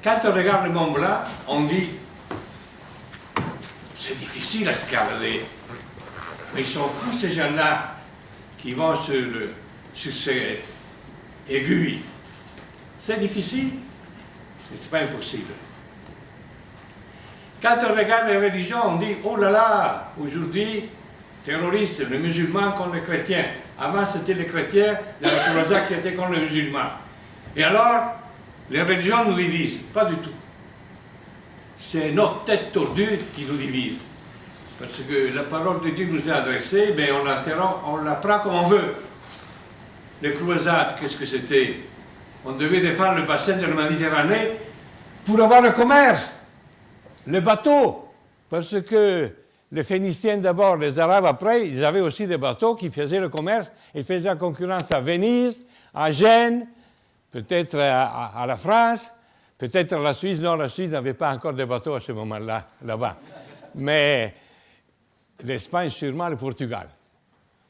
Quand on regarde le Mont Blanc, on dit c'est difficile à escalader. Mais ils sont fous ces gens-là qui vont sur ces aiguilles. C'est difficile, mais ce n'est pas impossible. Quand on regarde les religions, on dit oh là là, aujourd'hui, terroristes, les musulmans contre les chrétiens. Avant, c'était les chrétiens, la croisade qui étaient contre les musulmans. Et alors, les religions nous divisent. Pas du tout. C'est notre tête tordue qui nous divise. Parce que la parole de Dieu nous est adressée, mais on la prend comme on veut. Les croisades, qu'est-ce que c'était? On devait défendre le bassin de la Méditerranée pour avoir le commerce, les bateaux. Parce que les Phéniciens d'abord, les Arabes après, ils avaient aussi des bateaux qui faisaient le commerce. Ils faisaient la concurrence à Venise, à Gênes, peut-être à la France, peut-être à la Suisse. Non, la Suisse n'avait pas encore de bateaux à ce moment-là, là-bas. Mais l'Espagne, sûrement le Portugal.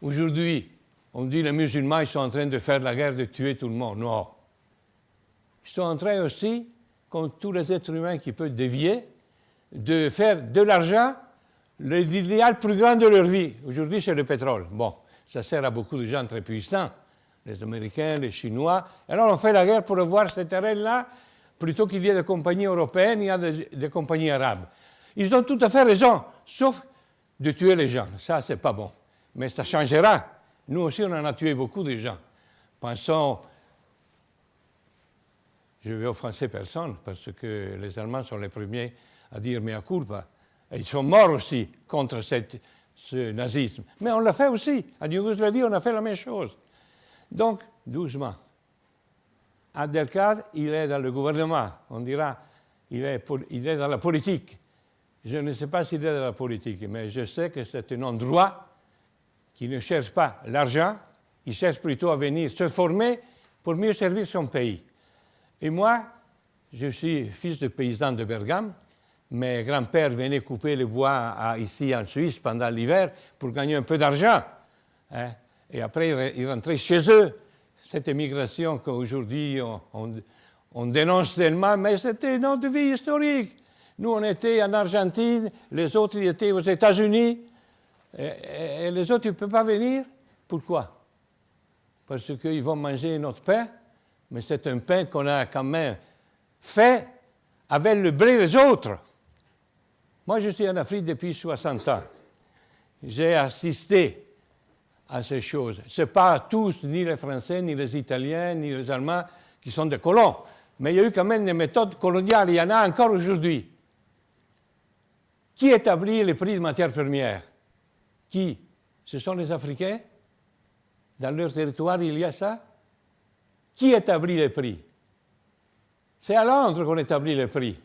Aujourd'hui, on dit que les musulmans ils sont en train de faire la guerre, de tuer tout le monde. Non. Ils sont en train aussi, comme tous les êtres humains qui peuvent dévier, de faire de l'argent l'idéal plus grand de leur vie. Aujourd'hui, c'est le pétrole. Bon, ça sert à beaucoup de gens très puissants, les Américains, les Chinois. Alors, on fait la guerre pour avoir ce terrain-là, plutôt qu'il y ait des compagnies européennes, il y a des compagnies arabes. Ils ont tout à fait raison, sauf de tuer les gens. Ça, c'est pas bon. Mais ça changera. Nous aussi, on en a tué beaucoup de gens. Pensons, je vais offenser personne, parce que les Allemands sont les premiers à dire mea culpa. Et ils sont morts aussi contre ce nazisme. Mais on l'a fait aussi. En Yougoslavie, on a fait la même chose. Donc, doucement. Abdelkader, il est dans le gouvernement. On dira, il est dans la politique. Je ne sais pas s'il est dans la politique, mais je sais que c'est un endroit qui ne cherche pas l'argent, il cherche plutôt à venir se former pour mieux servir son pays. Et moi, je suis fils de paysan de Bergame. Mes grands-pères venaient couper le bois ici en Suisse pendant l'hiver pour gagner un peu d'argent. Hein? Et après, ils rentraient chez eux. Cette émigration qu'aujourd'hui on dénonce tellement, mais c'était notre vie historique. Nous, on était en Argentine, les autres ils étaient aux États-Unis, et les autres, ils ne peuvent pas venir. Pourquoi? Parce qu'ils vont manger notre pain, mais c'est un pain qu'on a quand même fait avec le blé des autres. Moi, je suis en Afrique depuis 60 ans. J'ai assisté à ces choses. Ce n'est pas tous, ni les Français, ni les Italiens, ni les Allemands, qui sont des colons. Mais il y a eu quand même des méthodes coloniales, il y en a encore aujourd'hui. Qui établit les prix de matières premières? Qui? Ce sont les Africains? Dans leur territoire, il y a ça? Qui établit les prix? C'est à Londres qu'on établit les prix.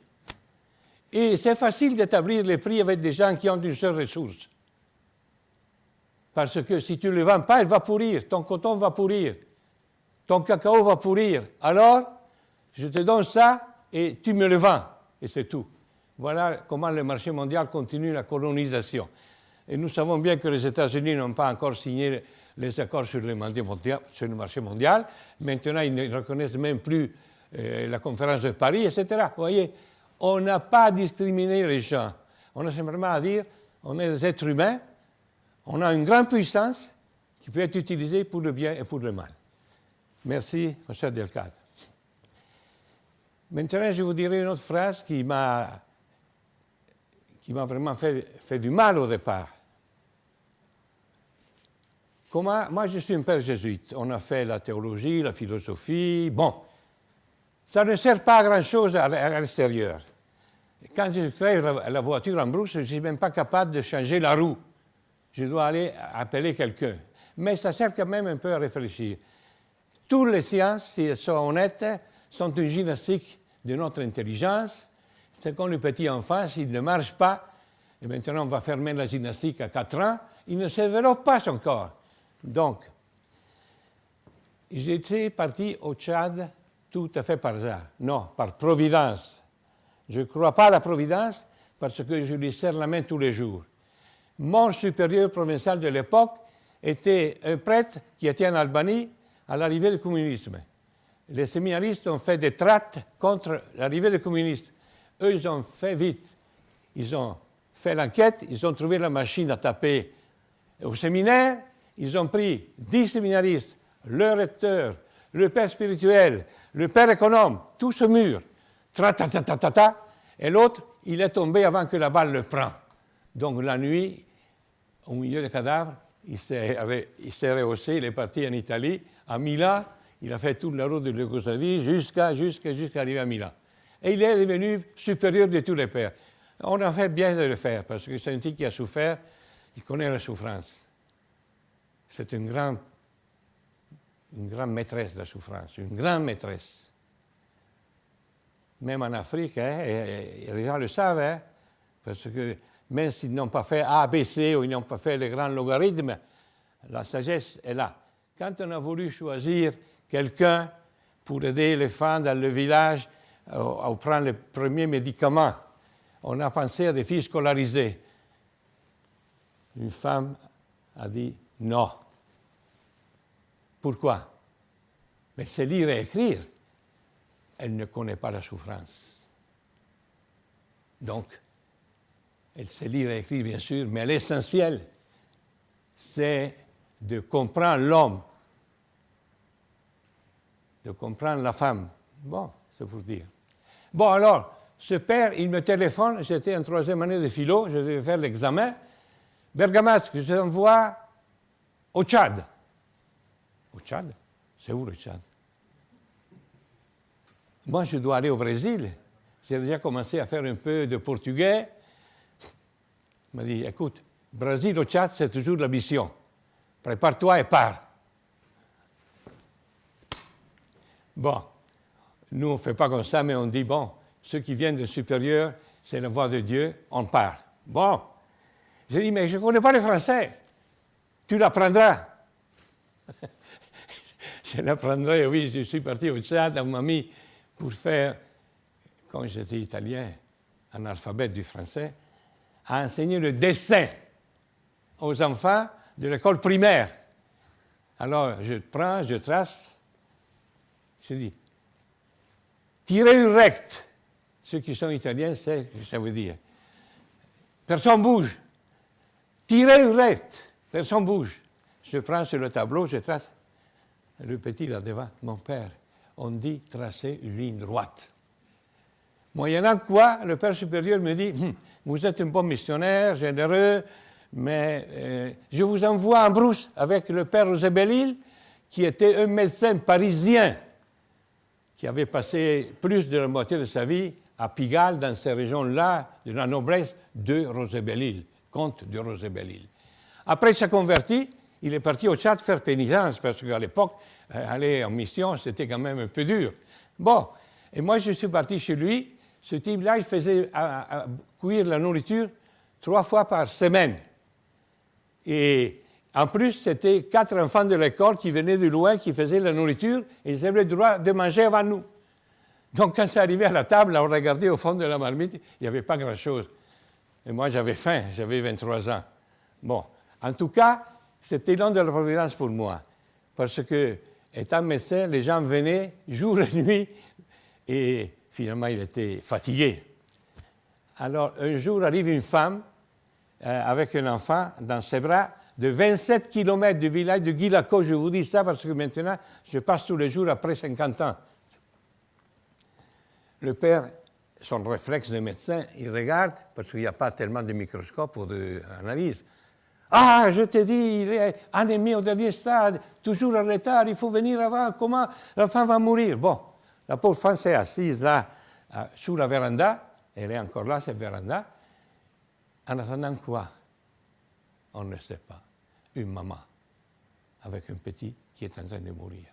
Et c'est facile d'établir les prix avec des gens qui ont une seule ressource. Parce que si tu ne le vends pas, il va pourrir, ton coton va pourrir, ton cacao va pourrir. Alors, je te donne ça et tu me le vends. Et c'est tout. Voilà comment le marché mondial continue la colonisation. Et nous savons bien que les États-Unis n'ont pas encore signé les accords sur le marché mondial. Maintenant, ils ne reconnaissent même plus la conférence de Paris, etc. Vous voyez, on n'a pas discriminé les gens. On a simplement à dire, on est des êtres humains, on a une grande puissance qui peut être utilisée pour le bien et pour le mal. Merci, M. Abdelkader. Maintenant, je vous dirai une autre phrase qui m'a vraiment fait du mal au départ. Moi, je suis un père jésuite. On a fait la théologie, la philosophie. Bon, ça ne sert pas à grand-chose à l'extérieur. Quand je crée la voiture en brousse, je ne suis même pas capable de changer la roue. Je dois aller appeler quelqu'un. Mais ça sert quand même un peu à réfléchir. Toutes les sciences, si elles sont honnêtes, sont une gymnastique de notre intelligence. C'est comme le petit enfant, s'il ne marche pas, et maintenant on va fermer la gymnastique à 4 ans, il ne se développe pas son corps. Donc, j'étais parti au Tchad tout à fait par hasard. Non, par providence. Je ne crois pas à la providence parce que je lui serre la main tous les jours. Mon supérieur provincial de l'époque était un prêtre qui était en Albanie à l'arrivée du communisme. les séminaristes ont fait des tracts contre l'arrivée des communistes. Eux, ils ont fait vite. Ils ont fait l'enquête, ils ont trouvé la machine à taper au séminaire, ils ont pris 10 séminaristes, le recteur, le père spirituel, le père économe, tout ce mur, tra-ta-ta-ta-ta-ta, et l'autre, il est tombé avant que la balle le prenne. Donc la nuit, au milieu des cadavres, il s'est rehaussé, il est parti en Italie, à Milan, il a fait toute la route de Yougoslavie jusqu'à arriver à Milan. Et il est devenu supérieur de tous les pères. On a fait bien de le faire, parce que c'est un type qui a souffert, il connaît la souffrance. C'est une grande maîtresse de la souffrance, une grande maîtresse. Même en Afrique, les gens le savent, hein, parce que même s'ils n'ont pas fait A, B, C, ou ils n'ont pas fait les grands logarithmes, la sagesse est là. Quand on a voulu choisir quelqu'un pour aider les femmes dans le village à prendre les premiers médicaments, on a pensé à des filles scolarisées. Une femme a dit non. Pourquoi? Mais c'est lire et écrire. Elle ne connaît pas la souffrance. Donc, elle sait lire et écrire, bien sûr, mais l'essentiel, c'est de comprendre l'homme, de comprendre la femme. Bon, c'est pour dire. Bon, alors, ce père, il me téléphone, j'étais en 3e année de philo, je devais faire l'examen. Bergamasque, je t'envoie au Tchad. Au Tchad? C'est où le Tchad? Moi, je dois aller au Brésil. J'ai déjà commencé à faire un peu de portugais. Il m'a dit, écoute, Brésil au Tchad, c'est toujours la mission. Prépare-toi et pars. Bon, nous, on ne fait pas comme ça, mais on dit, bon, ceux qui viennent de supérieur, c'est la voix de Dieu, on part. Bon, j'ai dit, mais je ne connais pas le français. Tu l'apprendras. Je l'apprendrai, oui, je suis parti au Tchad, on m'a mis pour faire, quand j'étais italien, un alphabet du français, à enseigner le dessin aux enfants de l'école primaire. Alors, je prends, je trace, je dis, tirer une recte. Ceux qui sont italiens savent ce que ça veut dire. Personne bouge. Tirer une recte. Personne bouge. Je prends sur le tableau, je trace. Le petit là devant, mon père, on dit tracer une ligne droite. Moyennant quoi, le père supérieur me dit, vous êtes un bon missionnaire, généreux, mais je vous envoie en brousse avec le père Rosebellil, qui était un médecin parisien, qui avait passé plus de la moitié de sa vie à Pigalle, dans ces régions-là, de la noblesse de Rosebellil, comte de Rosebellil. Après, il s'est converti, il est parti au Tchad faire pénitence, parce qu'à l'époque, aller en mission, c'était quand même un peu dur. Bon, et moi, je suis parti chez lui. Ce type-là, il faisait cuire la nourriture 3 fois par semaine. Et en plus, c'était 4 enfants de l'école qui venaient de loin, qui faisaient la nourriture, et ils avaient le droit de manger avant nous. Donc, quand c'est arrivé à la table, on regardait au fond de la marmite, il n'y avait pas grand-chose. Et moi, j'avais faim, j'avais 23 ans. Bon, en tout cas, c'était l'an de la providence pour moi. Parce que, étant médecin, les gens venaient jour et nuit, et finalement, il était fatigué. Alors, un jour, arrive une femme avec un enfant dans ses bras, de 27 km du village de Guilaco. Je vous dis ça parce que maintenant, je passe tous les jours après 50 ans. Le père, son réflexe de médecin, il regarde, parce qu'il n'y a pas tellement de microscopes ou d'analyse. Ah, je te dis, il est anémie au dernier stade, toujours en retard, il faut venir avant, comment l'enfant va mourir? Bon, la pauvre femme s'est assise là, sous la véranda, elle est encore là, cette véranda. En attendant quoi? On ne sait pas. Une maman avec un petit qui est en train de mourir.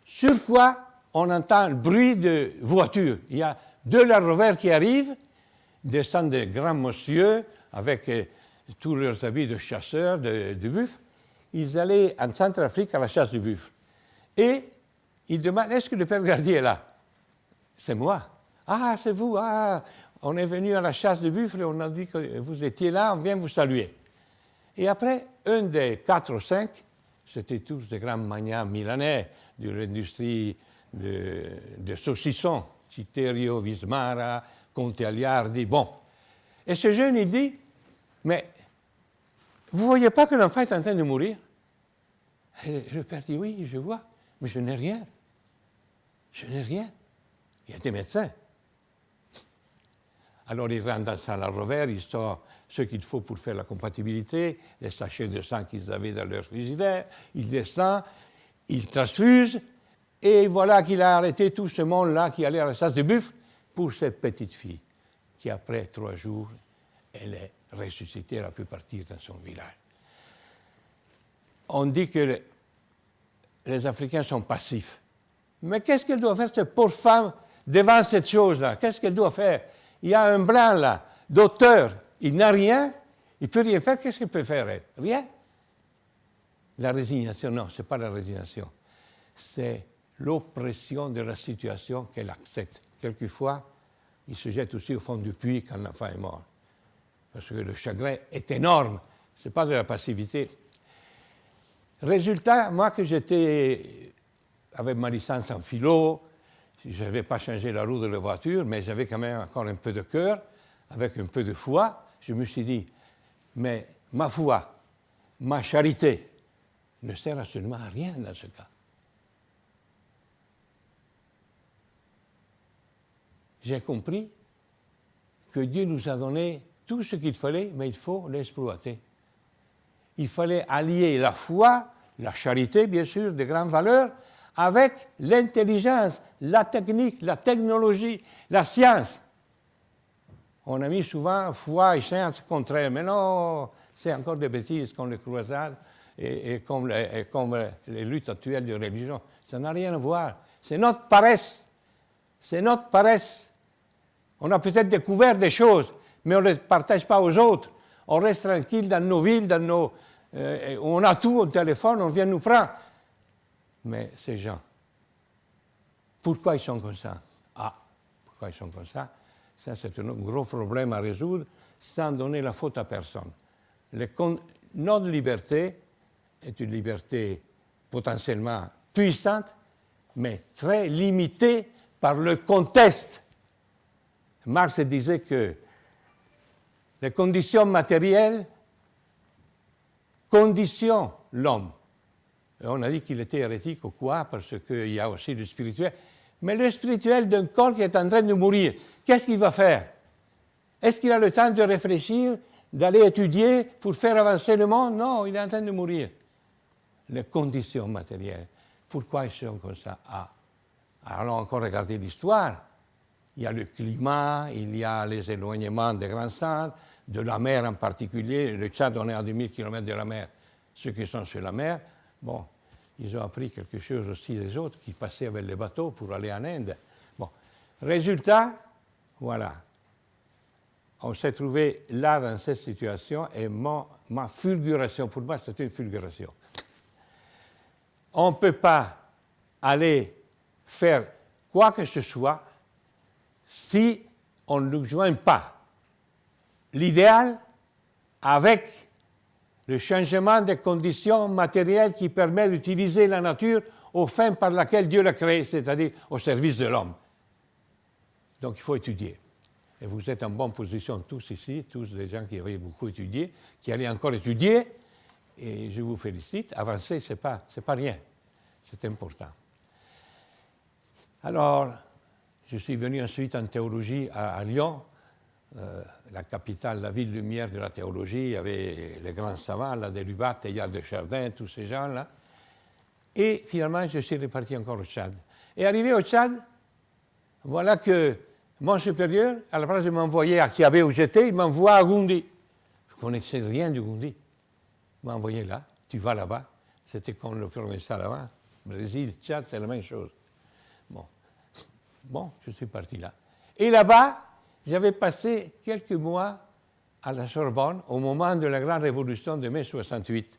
Sur quoi on entend le bruit de voiture. Il y a 2 Land Rover qui arrivent, descendent des grands messieurs avec tous leurs habits de chasseurs, de buffles. Ils allaient en Centrafrique à la chasse du buffle. Et ils demandent, est-ce que le père Gardier est là? C'est moi. Ah, c'est vous. Ah, on est venu à la chasse du buffle et on a dit que vous étiez là, on vient vous saluer. Et après, un des 4 ou 5, c'était tous des grands magnats milanais de l'industrie de saucissons, Citerio, Vismara, Conte Aliardi, bon. Et ce jeune, il dit, mais vous ne voyez pas que l'enfant est en train de mourir? Et le père dit, oui, je vois, mais je n'ai rien. Je n'ai rien. Il y a des médecins. Alors il rentre dans la salle à revers, il sort ce qu'il faut pour faire la compatibilité, les sachets de sang qu'ils avaient dans leur frigidaire, il descend, il transfuse, et voilà qu'il a arrêté tout ce monde-là qui allait à la chasse de buffle pour cette petite fille, qui après 3 jours, elle est ressuscitée, elle a pu partir dans son village. On dit que les Africains sont passifs. Mais qu'est-ce qu'elle doit faire, cette pauvre femme, devant cette chose-là? Qu'est-ce qu'elle doit faire? Il y a un blanc là, d'auteur, il n'a rien, il ne peut rien faire, qu'est-ce qu'elle peut faire elle? Rien. La résignation, non, ce n'est pas la résignation. C'est l'oppression de la situation qu'elle accepte. Quelquefois, il se jette aussi au fond du puits quand l'enfant est mort. Parce que le chagrin est énorme. Ce n'est pas de la passivité. Résultat, moi que j'étais avec ma licence en philo, je n'avais pas changé la roue de la voiture, mais j'avais quand même encore un peu de cœur, avec un peu de foi. Je me suis dit, mais ma foi, ma charité ne sert absolument à rien dans ce cas. J'ai compris que Dieu nous a donné tout ce qu'il fallait, mais il faut l'exploiter. Il fallait allier la foi, la charité, bien sûr, de grandes valeurs, avec l'intelligence, la technique, la technologie, la science. On a mis souvent foi et science contraires, mais non, c'est encore des bêtises comme les croisades et comme les luttes actuelles de religion. Ça n'a rien à voir. C'est notre paresse. C'est notre paresse. On a peut-être découvert des choses, mais on ne les partage pas aux autres. On reste tranquille dans nos villes, on a tout au téléphone, on vient nous prendre. Mais ces gens, pourquoi ils sont comme ça? Ah, pourquoi ils sont comme ça? Ça, c'est un gros problème à résoudre sans donner la faute à personne. Notre liberté est une liberté potentiellement puissante, mais très limitée par le contexte. Marx disait que les conditions matérielles conditionnent l'homme. Et on a dit qu'il était hérétique ou quoi, parce qu'il y a aussi le spirituel. Mais le spirituel d'un corps qui est en train de mourir, qu'est-ce qu'il va faire? Est-ce qu'il a le temps de réfléchir, d'aller étudier pour faire avancer le monde? Non, il est en train de mourir. Les conditions matérielles. Pourquoi ils sont comme ça? Ah, allons encore regarder l'histoire. Il y a le climat, il y a les éloignements des grands centres, de la mer en particulier. Le Tchad, on est à 2000 km de la mer. Ceux qui sont sur la mer, bon, ils ont appris quelque chose aussi des autres qui passaient avec les bateaux pour aller en Inde. Bon, résultat, voilà. On s'est trouvé là dans cette situation et ma fulguration, pour moi, c'était une fulguration. On ne peut pas aller faire quoi que ce soit si on ne joint pas l'idéal avec le changement des conditions matérielles qui permet d'utiliser la nature aux fins par lesquelles Dieu l'a créée, c'est-à-dire au service de l'homme. Donc il faut étudier. Et vous êtes en bonne position tous ici, tous les gens qui avaient beaucoup étudié, qui allaient encore étudier, et je vous félicite. Avancer, ce n'est pas rien, c'est important. Alors, je suis venu ensuite en théologie à Lyon, la capitale, la ville lumière de la théologie. Il y avait les grands savants, là, des Lubat, Teilhard de Chardin, tous ces gens-là. Et finalement, je suis reparti encore au Tchad. Et arrivé au Tchad, voilà que mon supérieur, à la place de m'envoyer à Kiabé où j'étais, il m'envoie à Goundi. Je ne connaissais rien du Goundi. Il m'a envoyé là, tu vas là-bas. C'était comme le provincial avant. Brésil, Tchad, c'est la même chose. Bon, je suis parti là. Et là-bas, j'avais passé quelques mois à la Sorbonne au moment de la grande révolution de mai 68,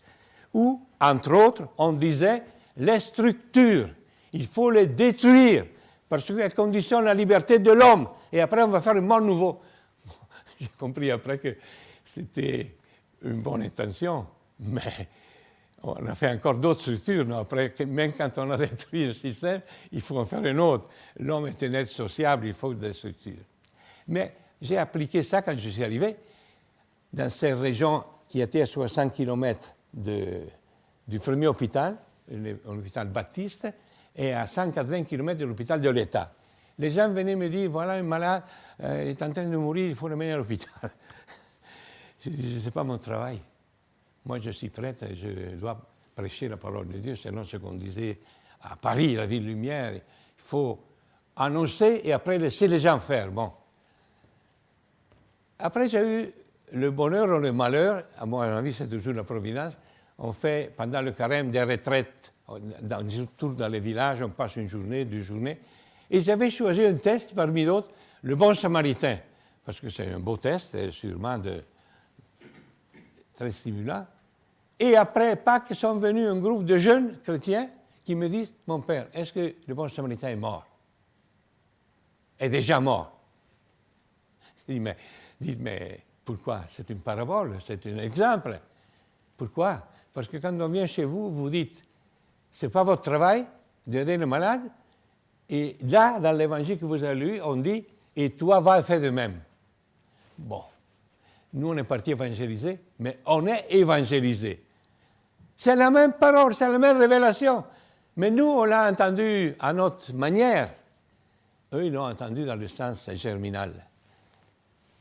où, entre autres, on disait les structures, il faut les détruire, parce qu'elles conditionnent la liberté de l'homme, et après on va faire un monde nouveau. Bon, j'ai compris après que c'était une bonne intention, mais On a fait encore d'autres structures. Non? Après, même quand on a détruit le système, il faut en faire un autre. L'homme est un être sociable, il faut des structures. Mais j'ai appliqué ça quand je suis arrivé dans ces régions qui étaient à 60 km du premier hôpital, l'hôpital Baptiste, et à 180 km de l'hôpital de l'État. Les gens venaient me dire, voilà un malade, il est en train de mourir, il faut le mener à l'hôpital. Je dis, ce n'est pas mon travail. Moi, je suis prêtre, je dois prêcher la parole de Dieu, sinon ce qu'on disait à Paris, la ville lumière, il faut annoncer et après laisser les gens faire. Bon. Après, j'ai eu le bonheur ou le malheur, à mon avis, c'est toujours la providence. On fait, pendant le carême, des retraites, surtout dans les villages, on passe une journée, 2 journées. Et j'avais choisi un test parmi d'autres, le bon samaritain, parce que c'est un beau test, et sûrement très stimulant. Et après Pâques, sont venus un groupe de jeunes chrétiens qui me disent, mon père, est-ce que le bon samaritain est mort? Est déjà mort. Je dis, mais pourquoi? C'est une parabole, c'est un exemple. Pourquoi? Parce que quand on vient chez vous, vous dites, ce n'est pas votre travail d'aider le malade. Et là, dans l'évangile que vous avez lu, on dit, et toi, va et fais de même. Bon, nous, on est partis évangéliser, mais on est évangélisés. C'est la même parole, c'est la même révélation. Mais nous, on l'a entendu à notre manière. Eux, ils l'ont entendu dans le sens germinal.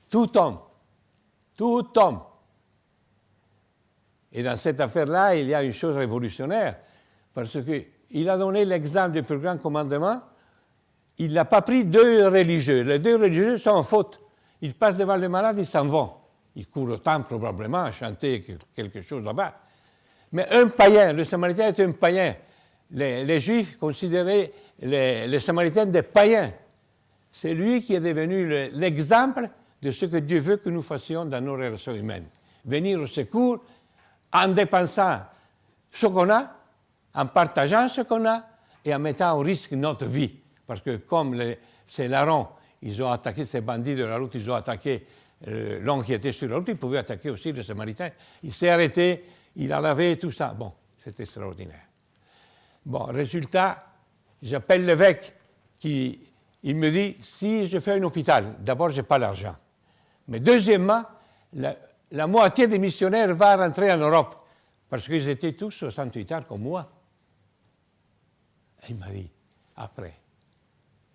Tout homme. Et dans cette affaire-là, il y a une chose révolutionnaire, parce qu'il a donné l'exemple du plus grand commandement. Il n'a pas pris 2 religieux. Les 2 religieux sont en faute. Ils passent devant le malade, ils s'en vont. Ils courent au temple probablement à chanter quelque chose là-bas. Mais un païen, le Samaritain est un païen. Les Juifs considéraient les Samaritains des païens. C'est lui qui est devenu l'exemple de ce que Dieu veut que nous fassions dans nos relations humaines. Venir au secours en dépensant ce qu'on a, en partageant ce qu'on a et en mettant au risque notre vie. Parce que comme ces larrons, ils ont attaqué ces bandits de la route, ils ont attaqué l'homme qui était sur la route, ils pouvaient attaquer aussi le Samaritain. Il s'est arrêté, il a lavé tout ça. Bon, c'était extraordinaire. Bon, résultat, j'appelle l'évêque il me dit, si je fais un hôpital, d'abord, je n'ai pas l'argent. Mais deuxièmement, la moitié des missionnaires va rentrer en Europe, parce qu'ils étaient tous 68 ans comme moi. Et il m'a dit, après,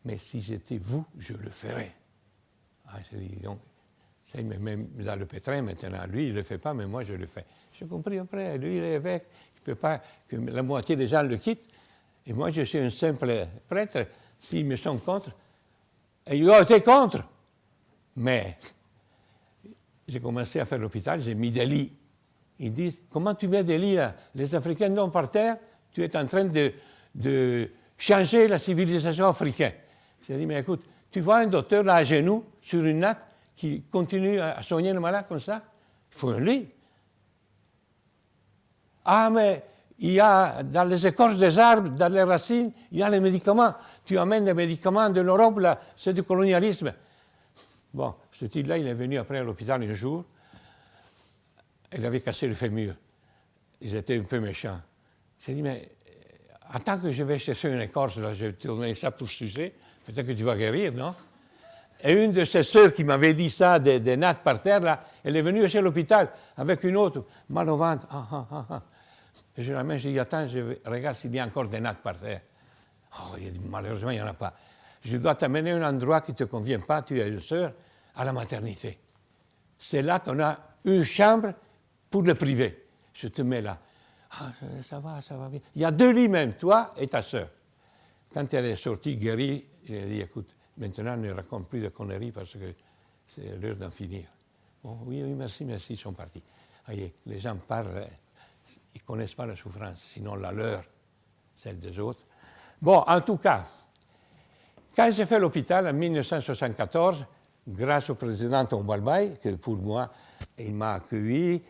mais si j'étais vous, je le ferais. Ah, je dis, donc, c'est même dans le pétrin maintenant, lui, il ne le fait pas, mais moi, je le fais. J'ai compris après, lui, l'évêque, il ne peut pas que la moitié des gens le quittent, et moi, je suis un simple prêtre, s'ils me sont contre, et ils ont été contre. Mais j'ai commencé à faire l'hôpital, j'ai mis des lits. Ils disent, comment tu mets des lits là? Les Africains dorment par terre, tu es en train de changer la civilisation africaine. J'ai dit, mais écoute, tu vois un docteur là à genoux, sur une natte, qui continue à soigner le malade comme ça? Il faut un lit. Ah, mais il y a dans les écorces des arbres, dans les racines, il y a les médicaments. Tu amènes les médicaments de l'Europe, là, c'est du colonialisme. Bon, ce type-là, il est venu après à l'hôpital un jour. Il avait cassé le fémur. Ils étaient un peu méchants. J'ai dit, mais attends que je vais chercher une écorce, là, je vais te donner ça pour sucer, peut-être que tu vas guérir, non? Et une de ses sœurs qui m'avait dit ça, des nattes par terre, là, elle est venue chez l'hôpital avec une autre, mal au ventre. Et je la mets, je dis, attends, je regarde s'il y a encore des nattes par terre. Oh, il dit, malheureusement, il n'y en a pas. Je dois t'amener à un endroit qui ne te convient pas, tu as une sœur, à la maternité. C'est là qu'on a une chambre pour le privé. Je te mets là. Ah, ça va bien. Il y a 2 lits même, toi et ta sœur. Quand elle est sortie guérie, j'ai dit, écoute, maintenant ne raconte plus de conneries parce que c'est l'heure d'en finir. Bon, oui, merci, ils sont partis. Voyez, les gens parlent, ils ne connaissent pas la souffrance, sinon la leur, celle des autres. Bon, en tout cas, quand j'ai fait l'hôpital en 1974, grâce au président Tombalbaye, que pour moi, il m'a accueilli,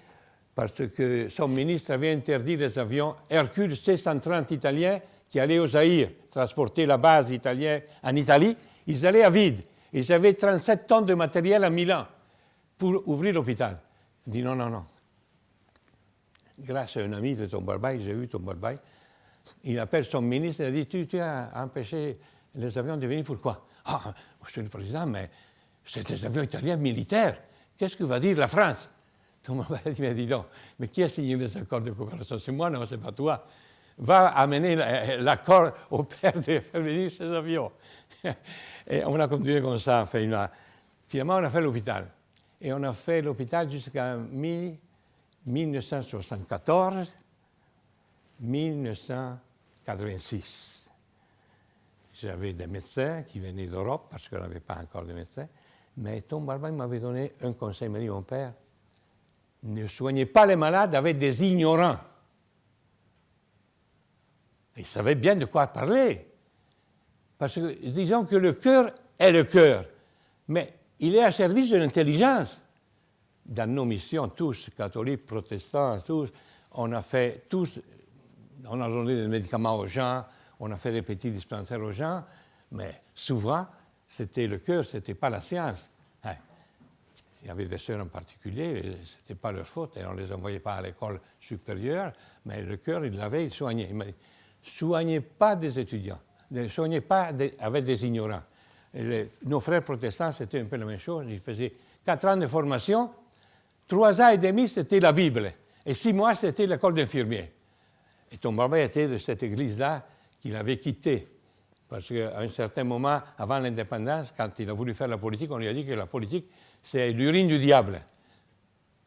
parce que son ministre avait interdit les avions Hercule C-130 italiens qui allaient au Zaïre, transporter la base italienne en Italie. Ils allaient à vide. Ils avaient 37 tonnes de matériel à Milan pour ouvrir l'hôpital. Il dit non. grâce à un ami de Tombarbaye, j'ai vu Tombarbaye, il appelle son ministre et il dit, tu as empêché les avions de venir, pourquoi? Ah, monsieur le Président, mais c'est des avions italiens militaires. Qu'est-ce que va dire la France? Tombarbaye m'a dit, non, mais qui a signé les accords de coopération? C'est moi, non, c'est pas toi. Va amener l'accord au père de faire venir ces avions. Et on a continué comme ça. Finalement, on a fait l'hôpital. Et on a fait l'hôpital jusqu'à 1974, 1986. J'avais des médecins qui venaient d'Europe parce qu'on n'avait pas encore de médecins. Mais Tombarbaye m'avait donné un conseil. Il m'a dit, mon père, ne soignez pas les malades avec des ignorants. Il savait bien de quoi parler. Parce que, disons que le cœur est le cœur, mais il est à service de l'intelligence. Dans nos missions, tous, catholiques, protestants, tous, on a donné des médicaments aux gens, on a fait des petits dispensaires aux gens, mais souvent, c'était le cœur, ce n'était pas la science. Il y avait des sœurs en particulier, ce n'était pas leur faute, et on ne les envoyait pas à l'école supérieure, mais le cœur, il l'avait, il soignait. Il m'a dit, soignez pas des étudiants, ne soignez pas avec des ignorants. Nos frères protestants, c'était un peu la même chose. Ils faisaient 4 ans de formation, 3 ans et demi, c'était la Bible, et 6 mois, c'était l'école d'infirmiers. Et Tombarbaye était de cette église-là qu'il avait quittée. Parce qu'à un certain moment, avant l'indépendance, quand il a voulu faire la politique, on lui a dit que la politique, c'est l'urine du diable.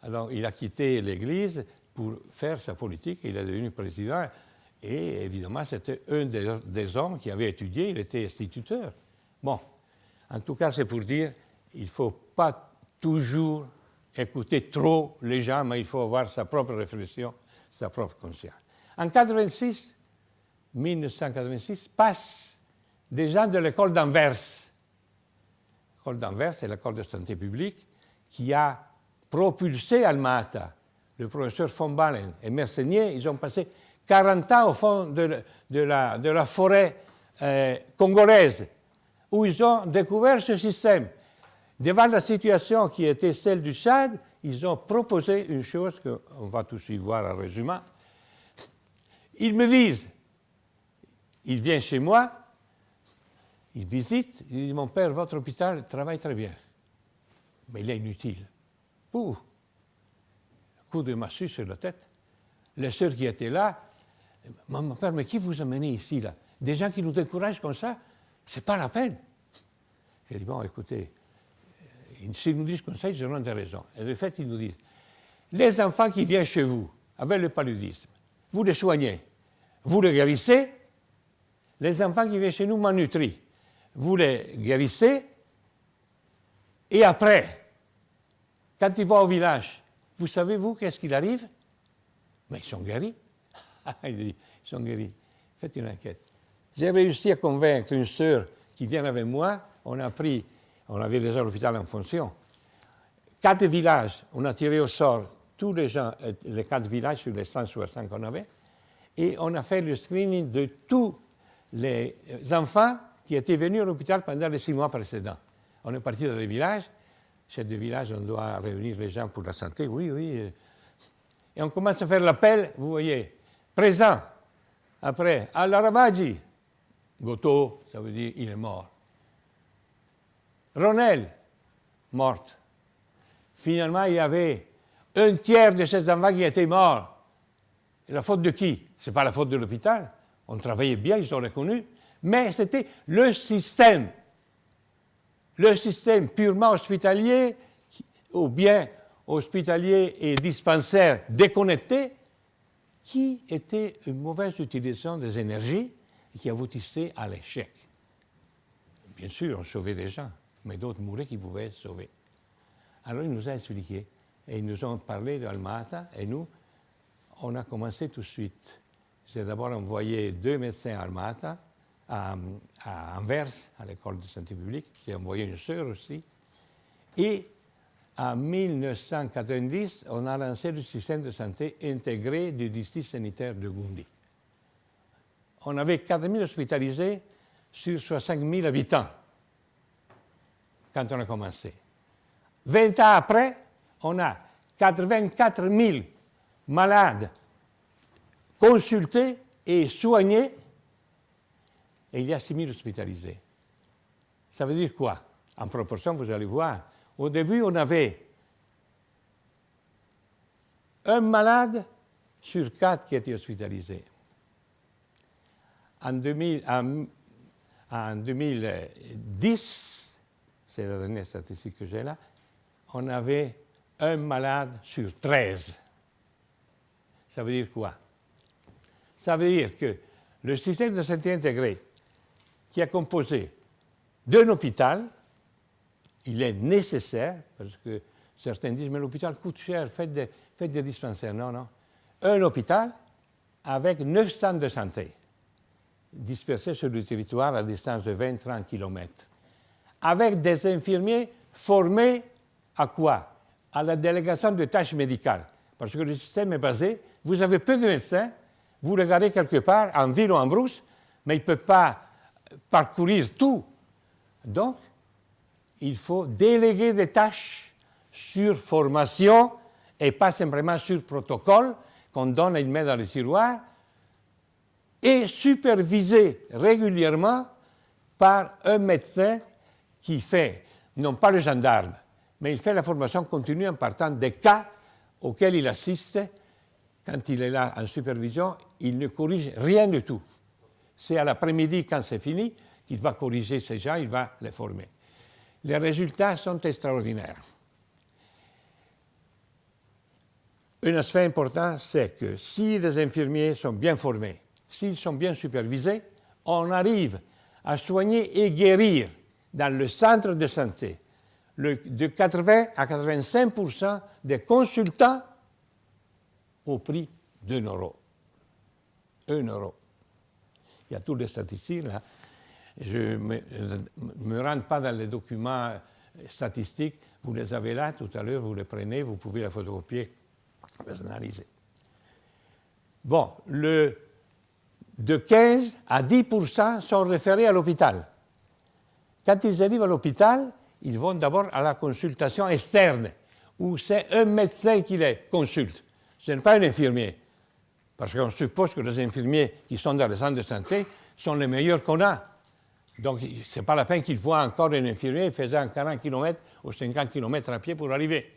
Alors, il a quitté l'église pour faire sa politique, et il est devenu président. Et évidemment, c'était un des hommes qui avait étudié, il était instituteur. Bon, en tout cas, c'est pour dire, il ne faut pas toujours écouter trop les gens, mais il faut avoir sa propre réflexion, sa propre conscience. En 1986, passent des gens de l'école d'Anvers. L'école d'Anvers, c'est l'école de santé publique qui a propulsé Alma-Ata. Le professeur von Balen et Mersenier, ils ont passé 40 ans au fond de la forêt congolaise, où ils ont découvert ce système. Devant la situation qui était celle du Tchad, ils ont proposé une chose qu'on va tout de suite voir en résumant. Ils me disent, ils viennent chez moi, ils visitent, ils disent, mon père, votre hôpital travaille très bien, mais il est inutile. Ouh, coup de massue sur la tête. Les sœurs qui étaient là, mon père, mais qui vous a mené ici, là? Des gens qui nous découragent comme ça, c'est pas la peine. J'ai dit, bon, écoutez, s'ils nous disent comme ça, ils auront des raisons. Et de fait, ils nous disent, les enfants qui viennent chez vous avec le paludisme, vous les soignez, vous les guérissez. Les enfants qui viennent chez nous malnutris, vous les guérissez. Et après, quand ils vont au village, vous savez, vous, qu'est-ce qu'il arrive? Mais ils sont guéris. Il dit, ils sont guéris. Faites une enquête. J'ai réussi à convaincre une sœur qui vient avec moi. On avait déjà l'hôpital en fonction. 4 villages, on a tiré au sort tous les gens, les 4 villages sur les 160 qu'on avait. Et on a fait le screening de tous les enfants qui étaient venus à l'hôpital pendant les 6 mois précédents. On est parti dans les villages. Chef de village, on doit réunir les gens pour la santé, oui. Et on commence à faire l'appel, vous voyez, présent. Après, Al-Aramadji, Goto, ça veut dire il est mort. Ronel, morte. Finalement, il y avait un tiers de ces enfants qui étaient morts. Et la faute de qui? Ce n'est pas la faute de l'hôpital. On travaillait bien, ils sont reconnus. Mais c'était le système purement hospitalier, ou bien hospitalier et dispensaire déconnecté, qui était une mauvaise utilisation des énergies et qui aboutissait à l'échec. Bien sûr, on sauvait des gens, mais d'autres mouraient qui pouvaient être sauvés. Alors il nous a expliqué, et ils nous ont parlé d'Alma-Ata, et nous, on a commencé tout de suite. J'ai d'abord envoyé 2 médecins à Alma-Ata, à Anvers, à l'école de santé publique. J'ai envoyé une sœur aussi. Et en 1990, on a lancé le système de santé intégré du district sanitaire de Goundé. On avait 4 000 hospitalisés sur 65 000 habitants quand on a commencé. 20 ans après, on a 84 000 malades consultés et soignés, et il y a 6 000 hospitalisés. Ça veut dire quoi? En proportion, vous allez voir. Au début, on avait un malade sur 4 qui était hospitalisé. En 2010, c'est la dernière statistique que j'ai là, on avait un malade sur 13. Ça veut dire quoi? Ça veut dire que le système de santé intégré, qui est composé d'un hôpital, il est nécessaire, parce que certains disent, mais l'hôpital coûte cher, faites des dispensaires. Non, non. Un hôpital avec 9 centres de santé, dispersés sur le territoire à distance de 20-30 km, avec des infirmiers formés à quoi? À la délégation de tâches médicales. Parce que le système est basé, vous avez peu de médecins, vous regardez quelque part, en ville ou en brousse, mais il ne peut pas parcourir tout. Donc, il faut déléguer des tâches sur formation et pas simplement sur protocole qu'on donne et il met dans le tiroir, et supervisé régulièrement par un médecin qui fait, non pas le gendarme, mais il fait la formation continue en partant des cas auxquels il assiste. Quand il est là en supervision, il ne corrige rien du tout. C'est à l'après-midi, quand c'est fini, qu'il va corriger ces gens, il va les former. Les résultats sont extraordinaires. Un aspect important, c'est que si les infirmiers sont bien formés, s'ils sont bien supervisés, on arrive à soigner et guérir dans le centre de santé de 80 à 85% des consultants au prix d'1 euro. 1 euro. Il y a toutes les statistiques là. Je ne me rends pas dans les documents statistiques. Vous les avez là tout à l'heure, vous les prenez, vous pouvez la photocopier, les analyser. Bon, de 15 à 10% sont référés à l'hôpital. Quand ils arrivent à l'hôpital, ils vont d'abord à la consultation externe, où c'est un médecin qui les consulte. Ce n'est pas un infirmier. Parce qu'on suppose que les infirmiers qui sont dans les centres de santé sont les meilleurs qu'on a. Donc, ce n'est pas la peine qu'ils voient encore un infirmier faisant 40 km ou 50 km à pied pour arriver.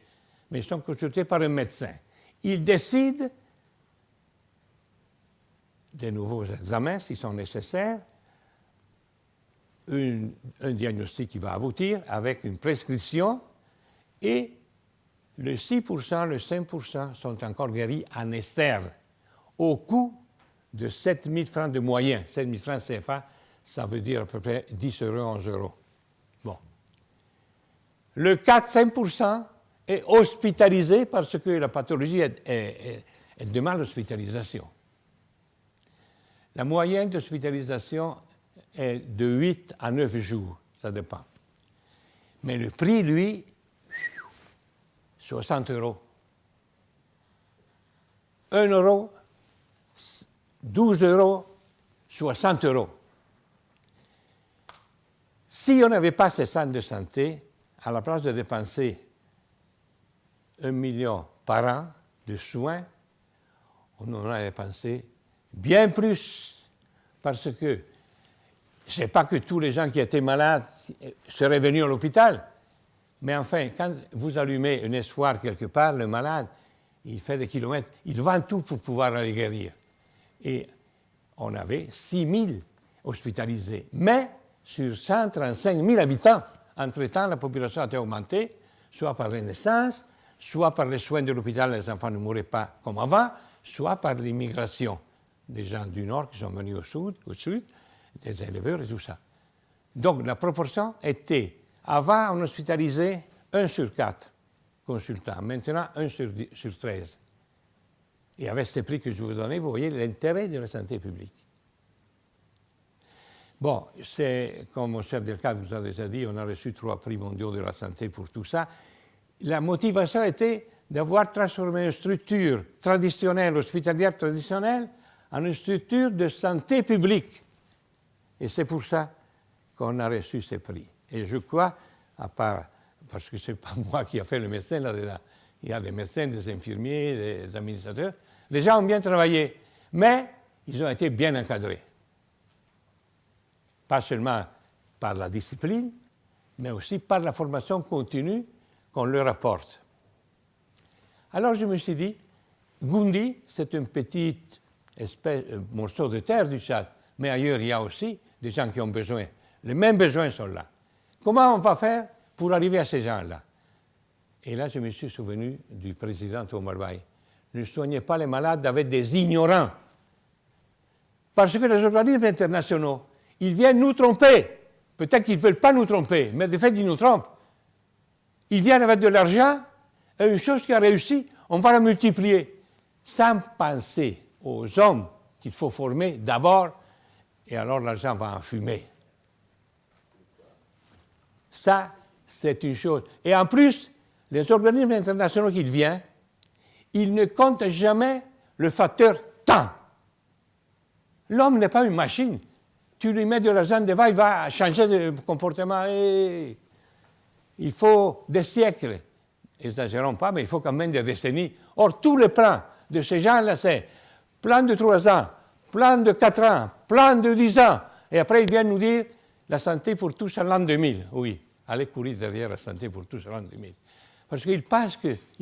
Mais ils sont consultés par un médecin. Ils décident des nouveaux examens, s'ils sont nécessaires, un diagnostic qui va aboutir avec une prescription, et le 6%, le 5% sont encore guéris en externe, au coût de 7 000 francs de moyens. 7 000 francs CFA, ça veut dire à peu près 10 euros, 11 euros. Bon. Le 4-5% est hospitalisé parce que la pathologie demande l'hospitalisation. La moyenne d'hospitalisation est de 8 à 9 jours, ça dépend. Mais le prix, lui, 60 euros. 1 euro, 12 euros, 60 euros. Si on n'avait pas ces centres de santé, à la place de dépenser 1 million par an de soins, on en aurait dépensé bien plus, parce que ce n'est pas que tous les gens qui étaient malades seraient venus à l'hôpital, mais enfin, quand vous allumez un espoir quelque part, le malade, il fait des kilomètres, il vend tout pour pouvoir aller guérir. Et on avait 6 000 hospitalisés. Mais sur 135 000 habitants, entre-temps, la population a été augmentée, soit par les naissances, soit par les soins de l'hôpital, les enfants ne mouraient pas comme avant, soit par l'immigration des gens du Nord qui sont venus au Sud, des éleveurs et tout ça. Donc la proportion était, avant on hospitalisait 1 sur 4 consultants, maintenant 1 sur 13. Et avec ces prix que je vous donnais, vous voyez l'intérêt de la santé publique. Bon, c'est, comme mon chef Delcade vous a déjà dit, on a reçu 3 prix mondiaux de la santé pour tout ça. La motivation était d'avoir transformé une structure traditionnelle, hospitalière traditionnelle, en une structure de santé publique. Et c'est pour ça qu'on a reçu ces prix. Et je crois, à part, parce que ce n'est pas moi qui ai fait le médecin là-dedans, il y a des médecins, des infirmiers, des administrateurs, les gens ont bien travaillé. Mais ils ont été bien encadrés. Pas seulement par la discipline, mais aussi par la formation continue qu'on leur apporte. Alors je me suis dit, Goundé, c'est un petit morceau de terre du Tchad, mais ailleurs il y a aussi des gens qui ont besoin. Les mêmes besoins sont là. Comment on va faire pour arriver à ces gens-là? Et là, je me suis souvenu du président Omar Baye. Ne soignez pas les malades avec des ignorants. Parce que les organismes internationaux, ils viennent nous tromper. Peut-être qu'ils ne veulent pas nous tromper, mais de fait, ils nous trompent. Ils viennent avec de l'argent, et une chose qui a réussi, on va la multiplier, sans penser aux hommes qu'il faut former d'abord, et alors l'argent va en fumer. Ça, c'est une chose. Et en plus, les organismes internationaux qui viennent, ils ne comptent jamais le facteur temps. L'homme n'est pas une machine. Tu lui mets de l'argent devant, il va changer de comportement. Et il faut des siècles. Exagérons pas, mais il faut quand même des décennies. Or, tous les plans de ces gens-là, c'est plan de 3 ans, plan de 4 ans, plan de 10 ans. Et après, ils viennent nous dire la santé pour tous à l'an 2000. Oui, allez courir derrière la santé pour tous à l'an 2000. Parce qu'ils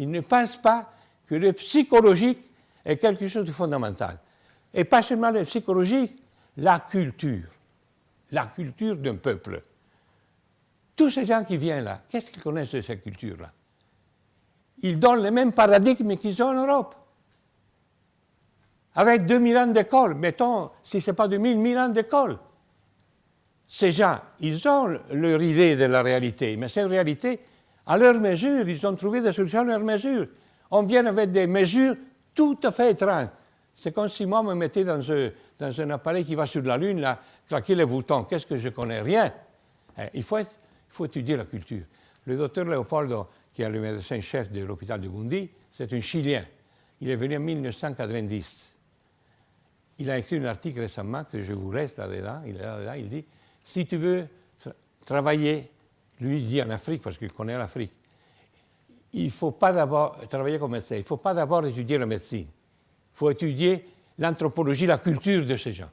ne pensent pas que le psychologique est quelque chose de fondamental. Et pas seulement le psychologique, la culture d'un peuple. Tous ces gens qui viennent là, qu'est-ce qu'ils connaissent de cette culture-là? Ils donnent les mêmes paradigmes qu'ils ont en Europe. Avec 2000 ans d'école, mettons, si ce n'est pas 1000 ans d'école. Ces gens, ils ont leur idée de la réalité, mais c'est une réalité à leur mesure. Ils ont trouvé des solutions à leur mesure. On vient avec des mesures tout à fait étranges. C'est comme si moi, me mettais dans un appareil qui va sur la Lune, là, claquer les boutons. Qu'est-ce que je connais? Rien. Il faut étudier la culture. Le docteur Leopoldo, qui est le médecin-chef de l'hôpital de Goundé, c'est un Chilien. Il est venu en 1990. Il a écrit un article récemment que je vous laisse là-dedans. Il est là-dedans. Il dit, si tu veux travailler, lui il dit en Afrique, parce qu'il connaît l'Afrique, il ne faut pas d'abord travailler comme médecin. Il ne faut pas d'abord étudier la médecine. Il faut étudier l'anthropologie, la culture de ces gens.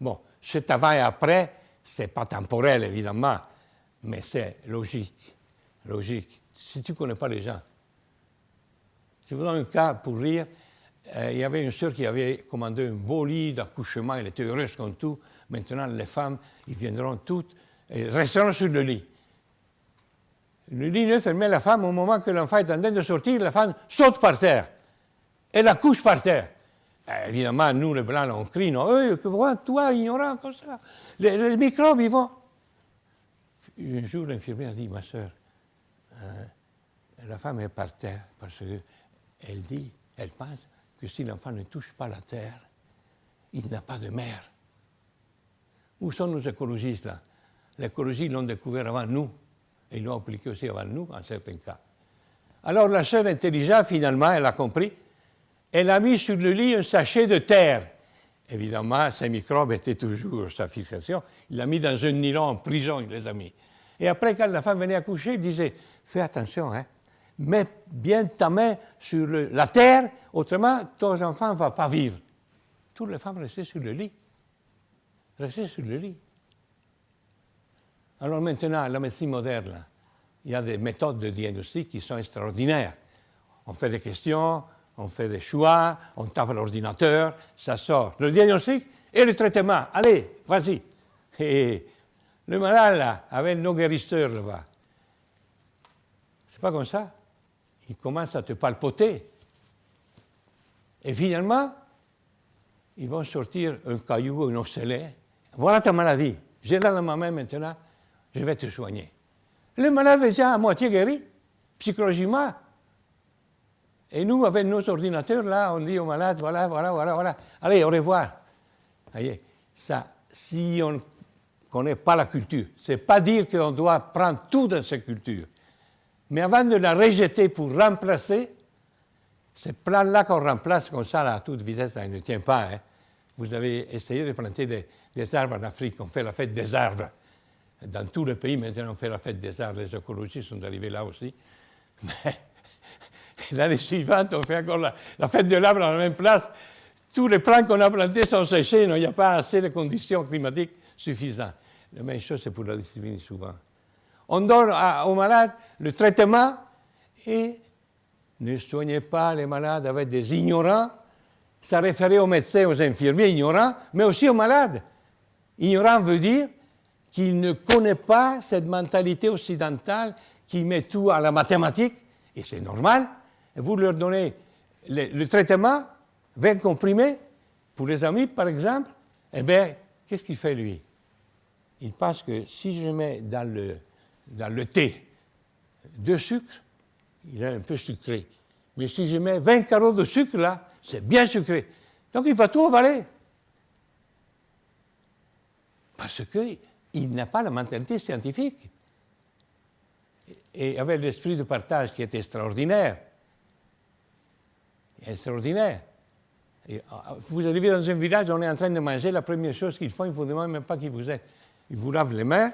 Bon, cet avant et après, ce n'est pas temporel, évidemment, mais c'est logique. Logique. Si tu ne connais pas les gens. Je vous donne un cas pour rire. Il y avait une sœur qui avait commandé un beau lit d'accouchement. Elle était heureuse comme tout. Maintenant, les femmes, ils viendront toutes et resteront sur le lit. Le lit ne fermait la femme au moment que l'enfant est en train de sortir. La femme saute par terre. Elle accouche par terre. Évidemment, nous, les Blancs, on crie, non, toi, ignorant, comme ça. Les microbes, ils vont. Un jour, l'infirmière dit, ma sœur, la femme est par terre parce qu'elle pense que si l'enfant ne touche pas la terre, il n'a pas de mère. Où sont nos écologistes, là? L'écologie, ils l'ont découvert avant nous, et ils l'ont appliqué aussi avant nous, en certains cas. Alors, la sœur intelligente, finalement, elle a compris. Elle a mis sur le lit un sachet de terre. Évidemment, ces microbes étaient toujours sa fixation. Il l'a mis dans un nylon en prison, il les a mis. Et après, quand la femme venait accoucher, il disait, fais attention, hein, mets bien ta main sur la terre, autrement, ton enfant ne va pas vivre. Toutes les femmes restaient sur le lit. Restaient sur le lit. Alors maintenant, la médecine moderne, là, il y a des méthodes de diagnostic qui sont extraordinaires. On fait des questions, on fait des choix, on tape à l'ordinateur, ça sort. Le diagnostic et le traitement. Allez, vas-y. Et le malade, là, avec nos guérisseurs là-bas, c'est pas comme ça. Il commence à te palpoter. Et finalement, ils vont sortir un caillou, un osselet. Voilà ta maladie. J'ai là dans ma main maintenant, je vais te soigner. Le malade est déjà à moitié guéri, psychologiquement. Et nous, avec nos ordinateurs, là, on dit au malade, voilà. Allez, au revoir. Voyez, ça, si on ne connaît pas la culture, ce n'est pas dire qu'on doit prendre tout dans cette culture. Mais avant de la rejeter pour remplacer, ces plans-là qu'on remplace comme ça, là, à toute vitesse, ça ne tient pas. Hein. Vous avez essayé de planter des arbres en Afrique, on fait la fête des arbres. Dans tous les pays, maintenant, on fait la fête des arbres. Les écologistes sont arrivés là aussi. Mais l'année suivante, on fait encore la fête de l'arbre à la même place. tous les plants qu'on a plantés sont séchés, il n'y a pas assez de conditions climatiques suffisantes. La même chose, c'est pour la leucémie souvent. On donne aux malades le traitement et ne soignez pas les malades avec des ignorants. Ça référait aux médecins, aux infirmiers ignorants, mais aussi aux malades. Ignorant veut dire qu'il ne connaît pas cette mentalité occidentale qui met tout à la mathématique, et c'est normal. Et vous leur donnez le traitement, 20 comprimés, pour les amis par exemple, eh bien, qu'est-ce qu'il fait lui? Il pense que si je mets dans le thé 2 sucres, il est un peu sucré. Mais si je mets 20 carreaux de sucre là, c'est bien sucré. Donc il va tout avaler. Parce qu'il n'a pas la mentalité scientifique. Et avec l'esprit de partage qui est extraordinaire. Extraordinaire. Et vous arrivez dans un village, on est en train de manger, la première chose qu'ils font, ils ne vous demandent même pas qui vous êtes. Ils vous lavent les mains,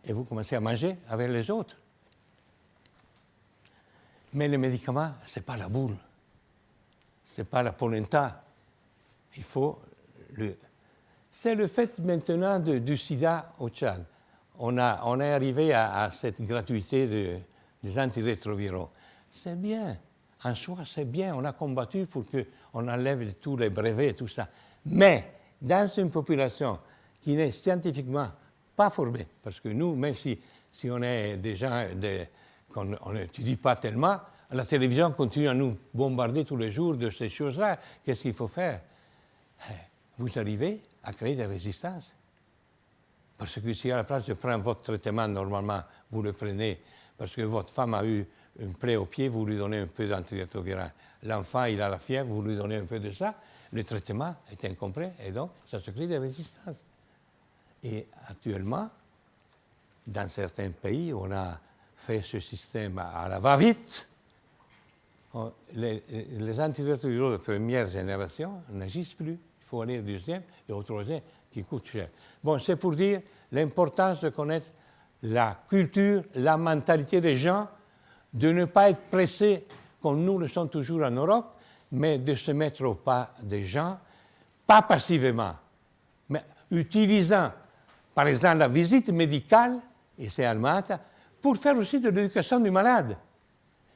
et vous commencez à manger avec les autres. Mais le médicament, ce n'est pas la boule. Ce n'est pas la polenta. Il faut C'est le fait maintenant du sida au Tchad. On est arrivé à cette gratuité des antirétroviraux. C'est bien. En soi, c'est bien. On a combattu pour qu'on enlève tous les brevets et tout ça. Mais dans une population qui n'est scientifiquement pas formée, parce que nous, même si on est des gens qu'on n'étudie pas tellement, la télévision continue à nous bombarder tous les jours de ces choses-là. Qu'est-ce qu'il faut faire? Vous arrivez à créer des résistances. Parce que si à la place de prendre votre traitement, normalement, vous le prenez parce que votre femme a eu une plaie au pied, vous lui donnez un peu d'antirétroviral. L'enfant, il a la fièvre, vous lui donnez un peu de ça. Le traitement est incomplet et donc ça se crée des résistances. Et actuellement, dans certains pays, on a fait ce système à la va-vite. Les antirétroviraux de première génération n'agissent plus. Il faut aller au deuxième et au troisième qui coûte cher. Bon, c'est pour dire l'importance de connaître la culture, la mentalité des gens, de ne pas être pressé comme nous le sommes toujours en Europe, mais de se mettre au pas des gens, pas passivement, mais utilisant, par exemple, la visite médicale, et c'est Almata, pour faire aussi de l'éducation du malade.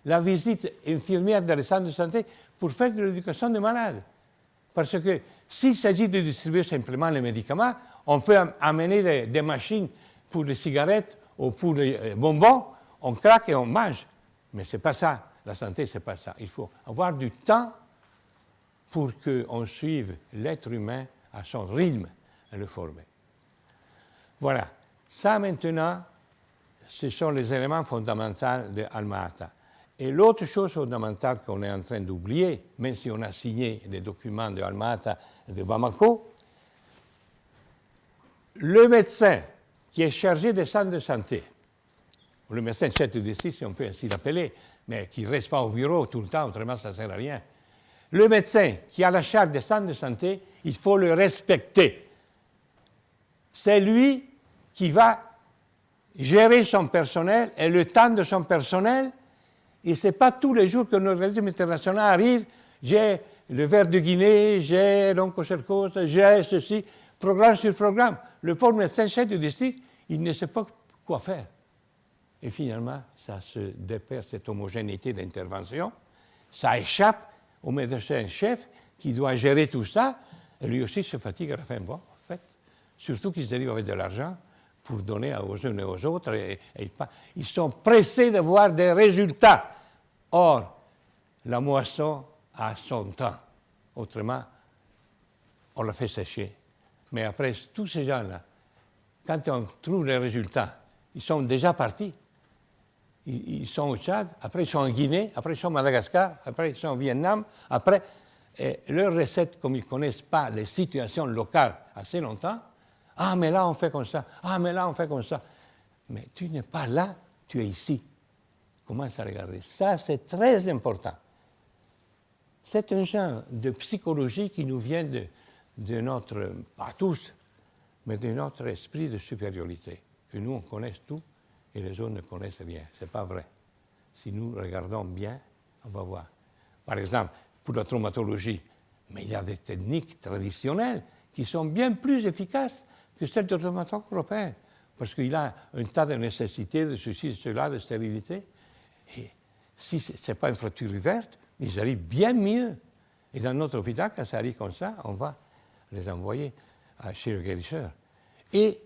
La visite infirmière dans les centres de santé pour faire de l'éducation du malade. Parce que s'il s'agit de distribuer simplement les médicaments, on peut amener des machines pour les cigarettes ou pour les bonbons, on craque et on mange. Mais ce n'est pas ça. La santé, ce n'est pas ça. Il faut avoir du temps pour qu'on suive l'être humain à son rythme et le former. Voilà. Ça, maintenant, ce sont les éléments fondamentaux de Alma-Ata. Et l'autre chose fondamentale qu'on est en train d'oublier, même si on a signé les documents de Alma-Ata et de Bamako, le médecin qui est chargé des centres de santé, le médecin chef de district, si on peut ainsi l'appeler, mais qui ne reste pas au bureau tout le temps, autrement ça ne sert à rien. Le médecin qui a la charge des centres de santé, il faut le respecter. C'est lui qui va gérer son personnel et le temps de son personnel. Et ce n'est pas tous les jours que l'organisme international arrive, j'ai le ver de Guinée, j'ai l'onchocercose, j'ai ceci, programme sur programme. Le pauvre médecin chef du district, il ne sait pas quoi faire. Et finalement, ça se déperd, cette homogénéité d'intervention, ça échappe au médecin chef qui doit gérer tout ça, et lui aussi se fatigue à la fin. Bon, en fait, surtout qu'ils arrivent avec de l'argent pour donner aux uns et aux autres, et ils sont pressés d'avoir des résultats. Or, la moisson a son temps. Autrement, on la fait sécher. Mais après, tous ces gens-là, quand on trouve les résultats, ils sont déjà partis. Ils sont au Tchad, après ils sont en Guinée, après ils sont au Madagascar, après ils sont au Vietnam, après, leurs recettes, comme ils ne connaissent pas les situations locales assez longtemps, ah, mais là, on fait comme ça. Ah, mais là, on fait comme ça. Mais tu n'es pas là, tu es ici. Commence à regarder. Ça, c'est très important. C'est un genre de psychologie qui nous vient de notre, pas tous, mais de notre esprit de supériorité. Que nous, on connaisse tout et les autres ne connaissent rien. Ce n'est pas vrai. Si nous regardons bien, on va voir. Par exemple, pour la traumatologie, Mais il y a des techniques traditionnelles qui sont bien plus efficaces que celles de traumatologue européen, parce qu'il a un tas de nécessités, de ceci, de cela, de stérilité. Et si ce n'est pas une fracture ouverte, ils arrivent bien mieux. Et dans notre hôpital, quand ça arrive comme ça, on va les envoyer chez le guérisseur. Et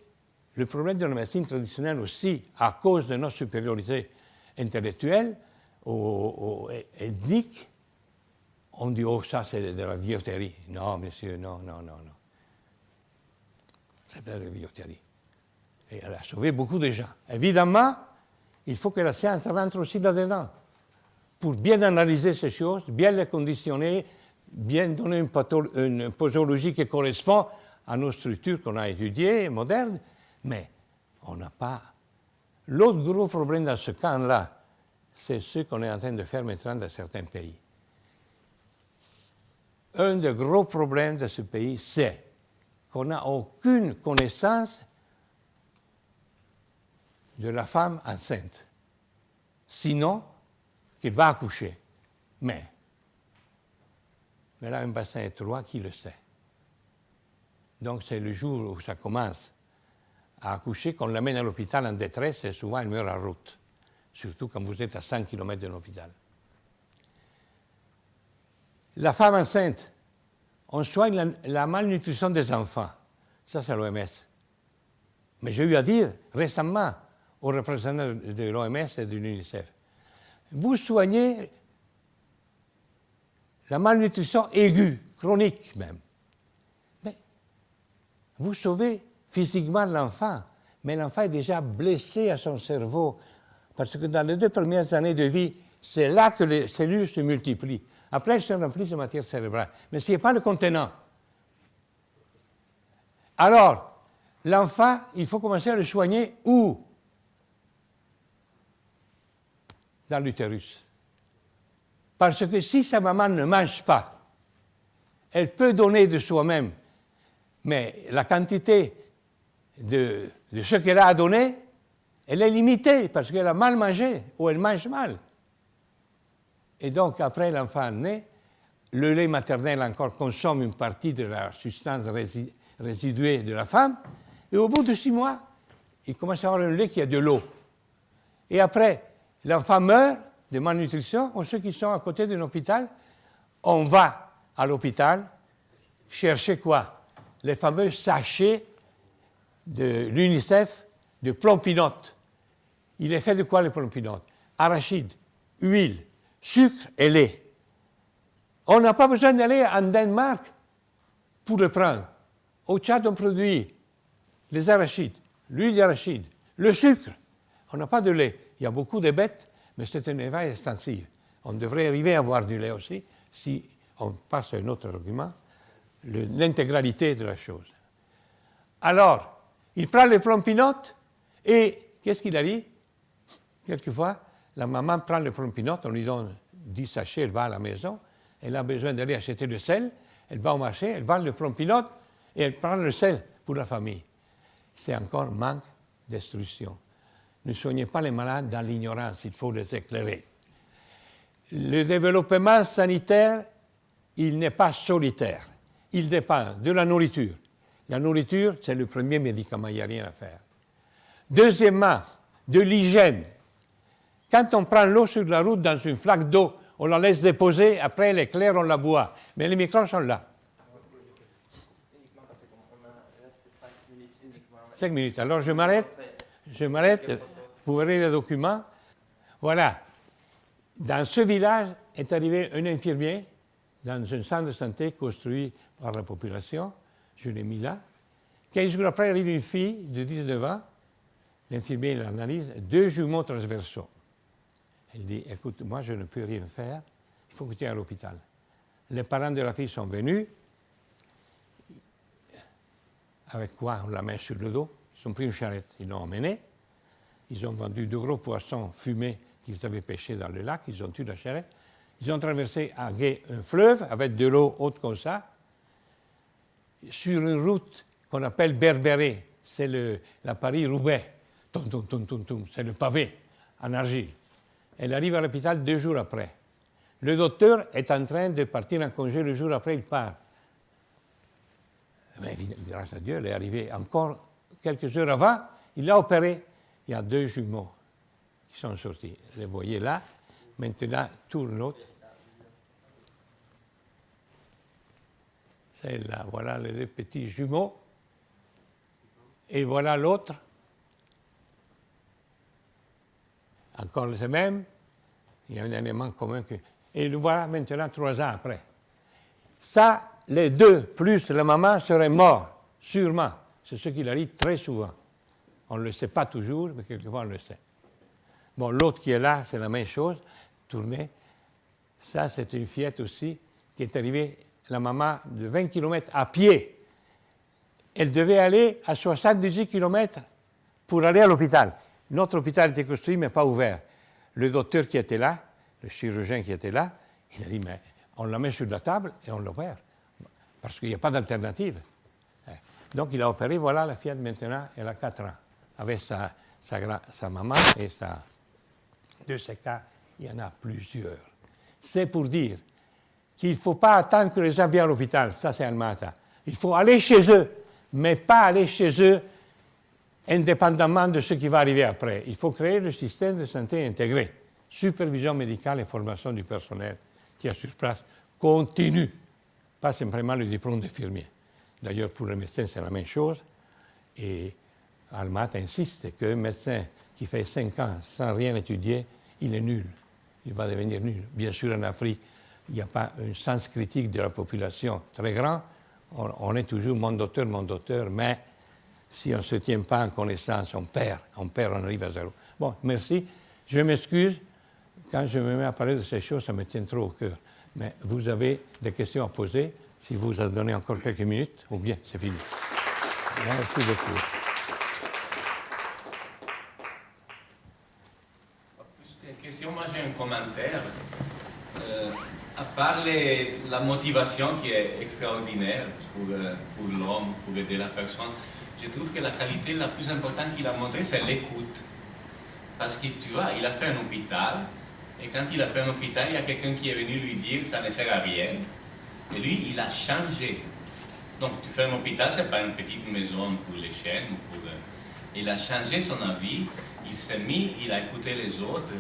le problème de la médecine traditionnelle aussi, à cause de notre supériorité intellectuelle ou ethnique, on dit « oh, ça c'est de la vieuxterie ». Non, monsieur, non. C'est de la vieuxterie. Et elle a sauvé beaucoup de gens. Évidemment, il faut que la science rentre aussi là-dedans pour bien analyser ces choses, bien les conditionner, bien donner une posologie qui correspond à nos structures qu'on a étudiées, modernes, mais on n'a pas... L'autre gros problème dans ce camp-là, c'est ce qu'on est en train de faire maintenant dans certains pays. Un des gros problèmes de ce pays, c'est qu'on n'a aucune connaissance de la femme enceinte, sinon qu'elle va accoucher. Mais elle a un bassin étroit, qui le sait. Donc c'est le jour où ça commence à accoucher qu'on l'amène à l'hôpital en détresse et souvent elle meurt en route, surtout quand vous êtes à 100 km d'un hôpital. La femme enceinte, on soigne la malnutrition des enfants. Ça, c'est l'OMS. Mais j'ai eu à dire récemment aux représentants de l'OMS et de l'UNICEF, vous soignez la malnutrition aiguë, chronique même. Mais vous sauvez physiquement l'enfant, mais l'enfant est déjà blessé à son cerveau, parce que dans les 2 premières années de vie, c'est là que les cellules se multiplient. Après, elles se remplissent de matière cérébrale. Mais ce n'est pas le contenant. Alors, l'enfant, il faut commencer à le soigner où? Dans l'utérus. Parce que si sa maman ne mange pas, elle peut donner de soi-même, mais la quantité de ce qu'elle a à donner, elle est limitée parce qu'elle a mal mangé ou elle mange mal. Et donc, après l'enfant naît, le lait maternel encore consomme une partie de la substance résiduée de la femme, et au bout de 6 mois, il commence à avoir un lait qui a de l'eau. Et après, l'enfant meurt de malnutrition, ou ceux qui sont à côté d'un hôpital, on va à l'hôpital chercher quoi? Les fameux sachets de l'UNICEF de plompinote. Il est fait de quoi le plompinote? Arachide, huile, sucre et lait. On n'a pas besoin d'aller en Danemark pour le prendre. Au Tchad, on produit les arachides, l'huile d'arachide, le sucre. On n'a pas de lait. Il y a beaucoup de bêtes, mais c'est un élevage extensif. On devrait arriver à avoir du lait aussi, si on passe à un autre argument, l'intégralité de la chose. Alors, il prend le plompinote et qu'est-ce qu'il a dit? Quelquefois, la maman prend le plompinote, on lui donne 10 sachets, elle va à la maison, elle a besoin d'aller acheter du sel, elle va au marché, elle vend le plompinote et elle prend le sel pour la famille. C'est encore manque d'instruction. Ne soignez pas les malades dans l'ignorance, il faut les éclairer. Le développement sanitaire, il n'est pas solitaire. Il dépend de la nourriture. La nourriture, c'est le premier médicament, il n'y a rien à faire. Deuxièmement, de l'hygiène. Quand on prend l'eau sur la route dans une flaque d'eau, on la laisse déposer, après elle est claire, on la boit. Mais les microbes sont là. 5 minutes. Alors je m'arrête, vous verrez les documents. Voilà. Dans ce village est arrivé un infirmier dans un centre de santé construit par la population. Je l'ai mis là. 15 jours après, arrive une fille de 19 ans. L'infirmier l'analyse, 2 jumeaux transversaux. Elle dit, écoute, moi je ne peux rien faire, il faut que tu ailles à l'hôpital. Les parents de la fille sont venus. Avec quoi? On la met sur le dos. Ils ont pris une charrette, ils l'ont emmenée. Ils ont vendu 2 gros poissons fumés qu'ils avaient pêchés dans le lac. Ils ont tué la charrette. Ils ont traversé à Gué un fleuve avec de l'eau haute comme ça, sur une route qu'on appelle Berbéré. C'est la Paris-Roubaix. C'est le pavé en argile. Elle arrive à l'hôpital 2 jours après. Le docteur est en train de partir en congé le jour après, il part. Mais grâce à Dieu, elle est arrivée encore quelques heures avant, il l'a opéré. Il y a 2 jumeaux qui sont sortis. Vous les voyez là. Maintenant, tourne l'autre. C'est là, voilà les 2 petits jumeaux. Et voilà l'autre. Encore les mêmes. Il y a un élément commun. Et le voilà maintenant 3 ans après. Ça, les 2, plus la maman, seraient morts, sûrement. C'est ce qu'il arrive très souvent. On ne le sait pas toujours, mais quelquefois on le sait. Bon, l'autre qui est là, c'est la même chose. Tournez. Ça, c'est une fillette aussi qui est arrivée, la maman, de 20 km à pied. Elle devait aller à 78 km pour aller à l'hôpital. Notre hôpital était construit, mais pas ouvert. Le docteur qui était là, le chirurgien qui était là, il a dit, mais on la met sur la table et on l'opère. Parce qu'il n'y a pas d'alternative. Donc, il a opéré, voilà, la fillette maintenant, elle a 4 ans. Avec sa maman et de ces cas, il y en a plusieurs. C'est pour dire qu'il ne faut pas attendre que les gens viennent à l'hôpital. Ça, c'est Almata. Il faut aller chez eux, mais pas aller chez eux indépendamment de ce qui va arriver après. Il faut créer le système de santé intégré. Supervision médicale et formation du personnel qui est sur place continue. Pas simplement le diplôme d'infirmier. D'ailleurs, pour les médecins, c'est la même chose. Et Almata insiste qu'un médecin qui fait 5 ans sans rien étudier, il est nul. Il va devenir nul. Bien sûr, en Afrique, il n'y a pas un sens critique de la population très grand. On est toujours mon docteur, mais si on ne se tient pas en connaissance, on perd, on arrive à 0. Bon, merci. Je m'excuse. Quand je me mets à parler de ces choses, ça me tient trop au cœur. Mais vous avez des questions à poser, si vous avez donné encore quelques minutes, ou bien c'est fini. Merci beaucoup. Question, moi j'ai un commentaire. À part la motivation qui est extraordinaire pour l'homme, pour aider la personne, je trouve que la qualité la plus importante qu'il a montrée, c'est l'écoute. Parce que tu vois, il a fait un hôpital, et quand il a fait un hôpital, il y a quelqu'un qui est venu lui dire ça ne sert à rien. Et lui, il a changé. Donc tu fais un hôpital, ce n'est pas une petite maison pour les chaînes. Il a changé son avis. Il s'est mis, il a écouté les autres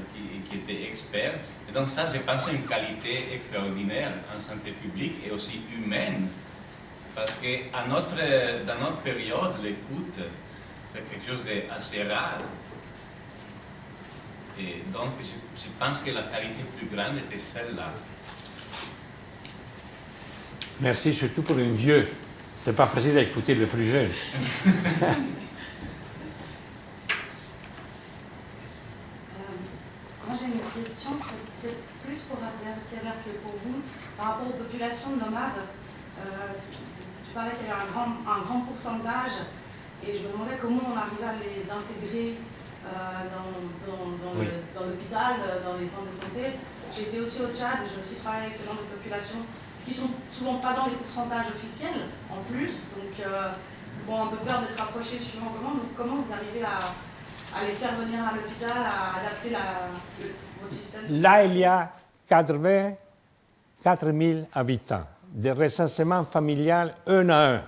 qui étaient experts. Et donc ça, je pense, c'est une qualité extraordinaire en santé publique et aussi humaine. Parce que dans notre période, l'écoute, c'est quelque chose d'assez rare. Et donc, je pense que la qualité plus grande était celle-là. Merci, surtout pour un vieux. C'est pas facile d'écouter le plus jeune. Moi j'ai une question, c'est peut-être plus pour Abdelkader que pour vous, par rapport aux populations nomades. Tu parlais qu'il y avait un grand pourcentage, et je me demandais comment on arrivait à les intégrer dans l'hôpital, dans les centres de santé. J'ai été aussi au Tchad, et j'ai aussi travaillé avec ce genre de populations qui sont souvent pas dans les pourcentages officiels, en plus, donc ont un peu peur d'être approchés suivant comment vous arrivez à les faire venir à l'hôpital, à adapter votre système? Là, il y a 84 000 habitants, des recensements familial un à un.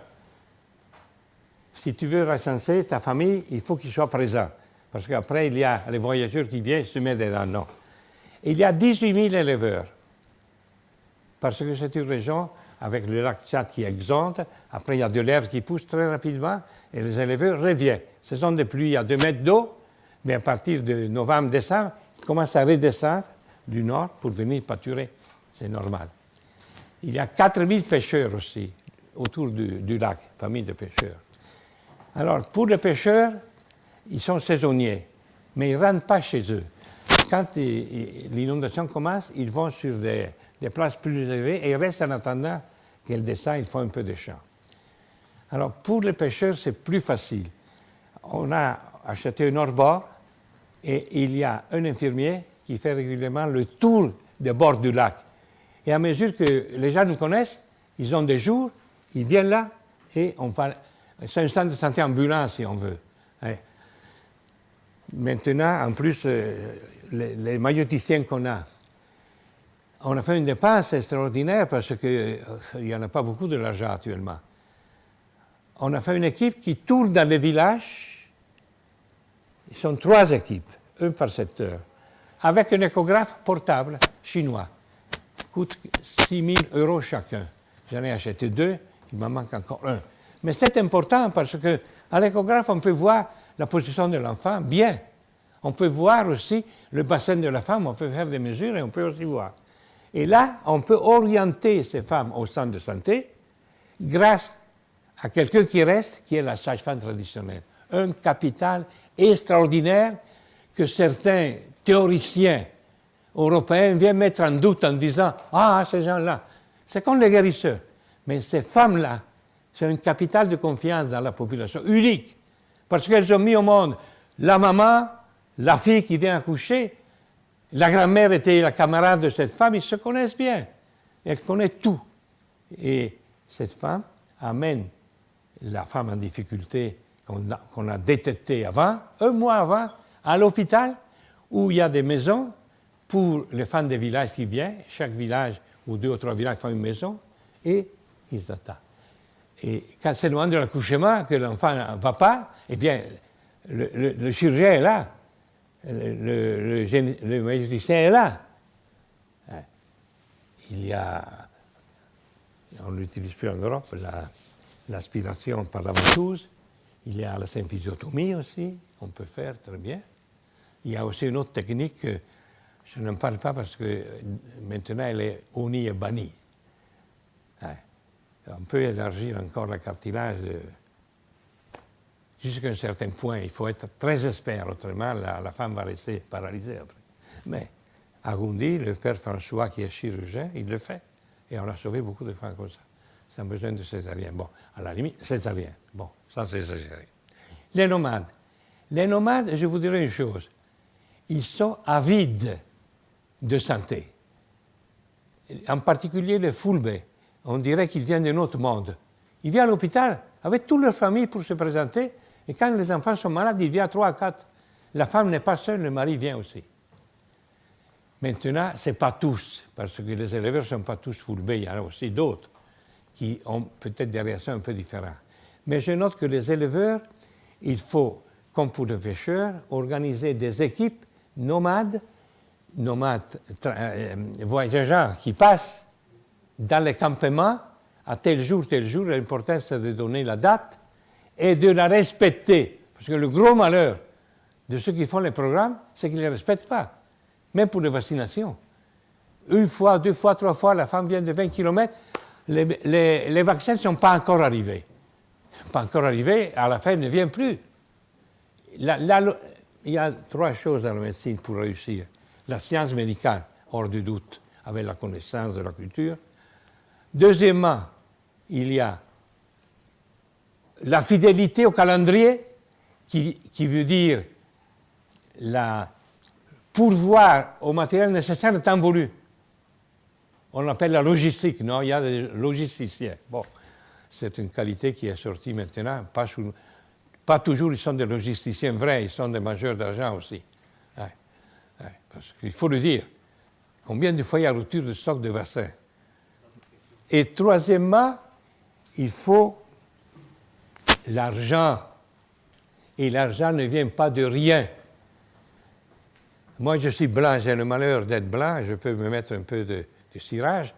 Si tu veux recenser ta famille, il faut qu'ils soient présents. Parce qu'après, il y a les voyageurs qui viennent se mettre dedans. Non. Il y a 18 000 éleveurs. Parce que c'est une région avec le lac Tchad qui exonte. Après, il y a de l'herbe qui pousse très rapidement et les éleveurs reviennent. Ce sont des pluies à 2 mètres d'eau, mais à partir de novembre-décembre, ils commencent à redescendre du nord pour venir pâturer. C'est normal. Il y a 4 000 pêcheurs aussi autour du lac, famille de pêcheurs. Alors, pour les pêcheurs, ils sont saisonniers, mais ils ne rentrent pas chez eux. Quand l'inondation commence, ils vont sur des places plus élevées et ils restent en attendant qu'elle descende, ils font un peu de champ. Alors, pour les pêcheurs, c'est plus facile. On a acheté un hors-bord et il y a un infirmier qui fait régulièrement le tour des bords du lac. Et à mesure que les gens nous connaissent, ils ont des jours, ils viennent là et on va... C'est un centre de santé ambulant, si on veut. Maintenant, en plus, les maïoticiens qu'on a, on a fait une dépense extraordinaire parce qu'il n'y en a pas beaucoup de l'argent actuellement. On a fait une équipe qui tourne dans les villages. Ils sont 3 équipes, 1 par secteur, avec un échographe portable chinois. Coûte 6 000 € chacun. J'en ai acheté 2, il m'en manque encore 1. Mais c'est important parce qu'à l'échographe, on peut voir la position de l'enfant bien. On peut voir aussi le bassin de la femme, on peut faire des mesures et on peut aussi voir. Et là, on peut orienter ces femmes au centre de santé grâce à quelqu'un qui reste, qui est la sage-femme traditionnelle. Un capital extraordinaire que certains théoriciens européens viennent mettre en doute en disant « Ah, ces gens-là, c'est comme les guérisseurs. » Mais ces femmes-là, c'est un capital de confiance dans la population, unique, parce qu'elles ont mis au monde la maman, la fille qui vient accoucher, la grand-mère était la camarade de cette femme, ils se connaissent bien. Elles connaissent tout. Et cette femme amène la femme en difficulté qu'on a détectée avant, 1 mois avant, à l'hôpital, où il y a des maisons pour les femmes des villages qui viennent. Chaque village ou 2 ou 3 villages font une maison et ils attendent. Et quand c'est le moment de l'accouchement, que l'enfant ne va pas, eh bien, le chirurgien est là. Le magicien est là. Il y a, on ne l'utilise plus en Europe, l'aspiration par la ventouse. Il y a la symphysiotomie aussi, on peut faire très bien. Il y a aussi une autre technique que je n'en parle pas parce que maintenant elle est honnie et bannie. On peut élargir encore le cartilage jusqu'à un certain point. Il faut être très expert, autrement la femme va rester paralysée après. Mais à Goundy, le père François, qui est chirurgien, il le fait. Et on a sauvé beaucoup de femmes comme ça, sans besoin de césarienne. Bon, à la limite, césarienne. Bon, sans exagérer. Les nomades. Les nomades, je vous dirais une chose. Ils sont avides de santé. En particulier les Fulbe. On dirait qu'ils viennent d'un autre monde. Ils viennent à l'hôpital avec toute leur famille pour se présenter. Et quand les enfants sont malades, ils viennent 3 à 4. La femme n'est pas seule, le mari vient aussi. Maintenant, ce n'est pas tous, parce que les éleveurs ne sont pas tous Fulbe. Il y en a aussi d'autres qui ont peut-être des réactions un peu différentes. Mais je note que les éleveurs, il faut, comme pour les pêcheurs, organiser des équipes nomades voyageurs qui passent dans les campements à tel jour. L'important, c'est de donner la date et de la respecter. Parce que le gros malheur de ceux qui font les programmes, c'est qu'ils ne les respectent pas. Même pour les vaccinations. 1 fois, 2 fois, 3 fois, la femme vient de 20 km, les vaccins ne sont pas encore arrivés. Ils ne sont pas encore arrivés, à la fin, ils ne viennent plus. Il y a 3 choses dans la médecine pour réussir. La science médicale, hors du doute, avec la connaissance de la culture. Deuxièmement, il y a la fidélité au calendrier, qui veut dire pourvoir au matériel nécessaire le temps voulu. On l'appelle la logistique, non? Il y a des logisticiens. Bon, c'est une qualité qui est sortie maintenant. Pas toujours ils sont des logisticiens vrais, ils sont des mangeurs d'argent aussi. Parce qu'il faut le dire. Combien de fois il y a rupture de stock de vaccins? Et troisièmement, il faut l'argent. Et l'argent ne vient pas de rien. Moi, je suis blanc, j'ai le malheur d'être blanc, je peux me mettre un peu de cirage.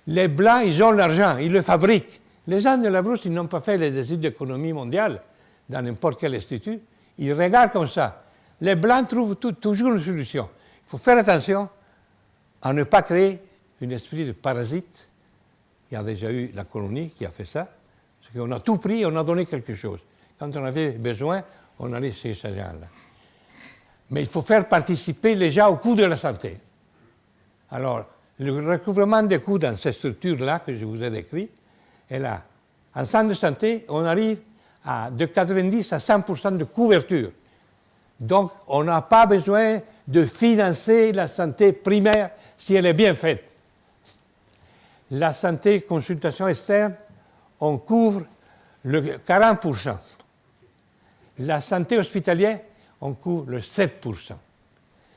Les Blancs, ils ont l'argent, ils le fabriquent. Les gens de la brousse, ils n'ont pas fait les études d'économie mondiale dans n'importe quel institut. Ils regardent comme ça. Les Blancs trouvent toujours une solution. Il faut faire attention à ne pas créer un esprit de parasite. Il y a déjà eu la colonie qui a fait ça. Parce qu'on a tout pris, on a donné quelque chose. Quand on avait besoin, on allait chez ces gens-là. Mais il faut faire participer les gens au coût de la santé. Alors, le recouvrement des coûts dans ces structures-là que je vous ai décrites est là. En centre de santé, on arrive de 90 à 100% de couverture. Donc, on n'a pas besoin de financer la santé primaire si elle est bien faite. La santé consultation externe, on couvre le 40%. La santé hospitalière, on couvre le 7%.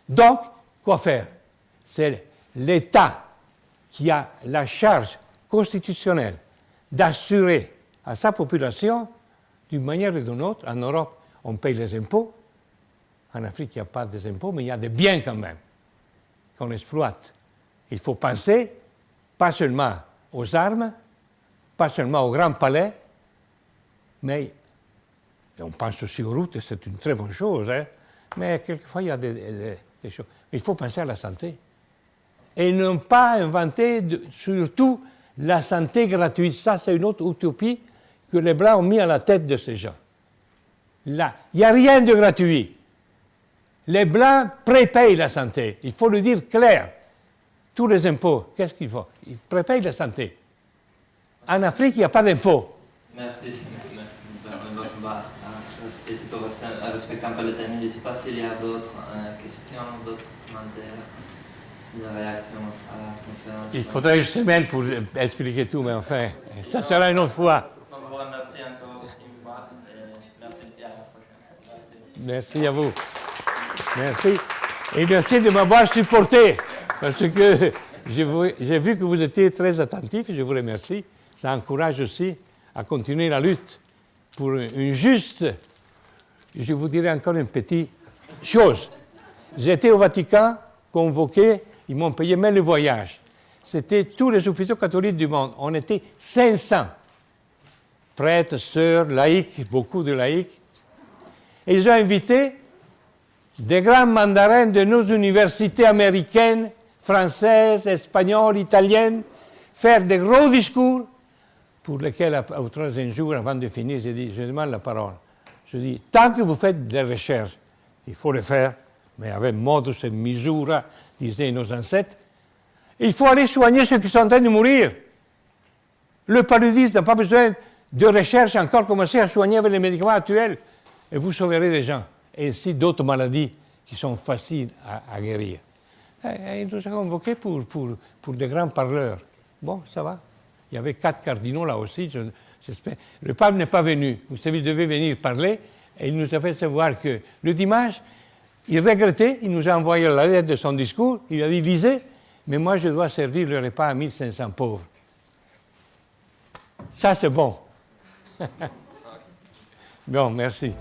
Donc, quoi faire? C'est l'État qui a la charge constitutionnelle d'assurer à sa population, d'une manière ou d'une autre, en Europe, on paye les impôts, en Afrique, il n'y a pas des impôts, mais il y a des biens quand même qu'on exploite. Il faut penser pas seulement aux armes, pas seulement aux grands palais, mais on pense aussi aux routes, et c'est une très bonne chose, hein, mais quelquefois il y a des choses. Il faut penser à la santé. Et ne pas inventer surtout la santé gratuite. Ça, c'est une autre utopie que les Blancs ont mis à la tête de ces gens. Là, il n'y a rien de gratuit. Les Blancs prépayent la santé. Il faut le dire clair. Tous les impôts, qu'est-ce qu'il faut? Ils prépayent la santé. En Afrique, il n'y a pas d'impôts. Merci. Respecter un peu le thème, je ne sais pas s'il y a d'autres questions, d'autres commentaires, de réactions à la conférence. Il faudrait une semaine pour expliquer tout, mais enfin, ça sera une autre fois. Donc, vous remercie encore une fois et merci et à la prochaine. Merci à vous. Merci. Et merci de m'avoir supporté, parce que j'ai vu que vous étiez très attentifs et je vous remercie. Ça encourage aussi à continuer la lutte pour une juste. Je vous dirai encore une petite chose. J'étais au Vatican, convoqué, ils m'ont payé même le voyage. C'était tous les hôpitaux catholiques du monde. On était 500. Prêtres, sœurs, laïcs, beaucoup de laïcs. Et ils ont invité des grands mandarins de nos universités américaines, françaises, espagnoles, italiennes, faire des gros discours pour lesquels, au troisième jour, avant de finir, j'ai dit, je demande la parole. Je dis, tant que vous faites des recherches, il faut le faire, mais avec modus et misura, disaient nos ancêtres, il faut aller soigner ceux qui sont en train de mourir. Le paludisme n'a pas besoin de recherche encore, commencer à soigner avec les médicaments actuels, et vous sauverez des gens. Et ainsi d'autres maladies qui sont faciles à guérir. Et il nous a convoqués pour des grands parleurs. Bon, ça va. Il y avait 4 cardinaux là aussi, j'espère. Le pape n'est pas venu. Vous savez, il devait venir parler, et il nous a fait savoir que le dimanche, il regrettait, il nous a envoyé la lettre de son discours, il a dit, lisez, mais moi je dois servir le repas à 1500 pauvres. Ça, c'est bon. Bon, merci.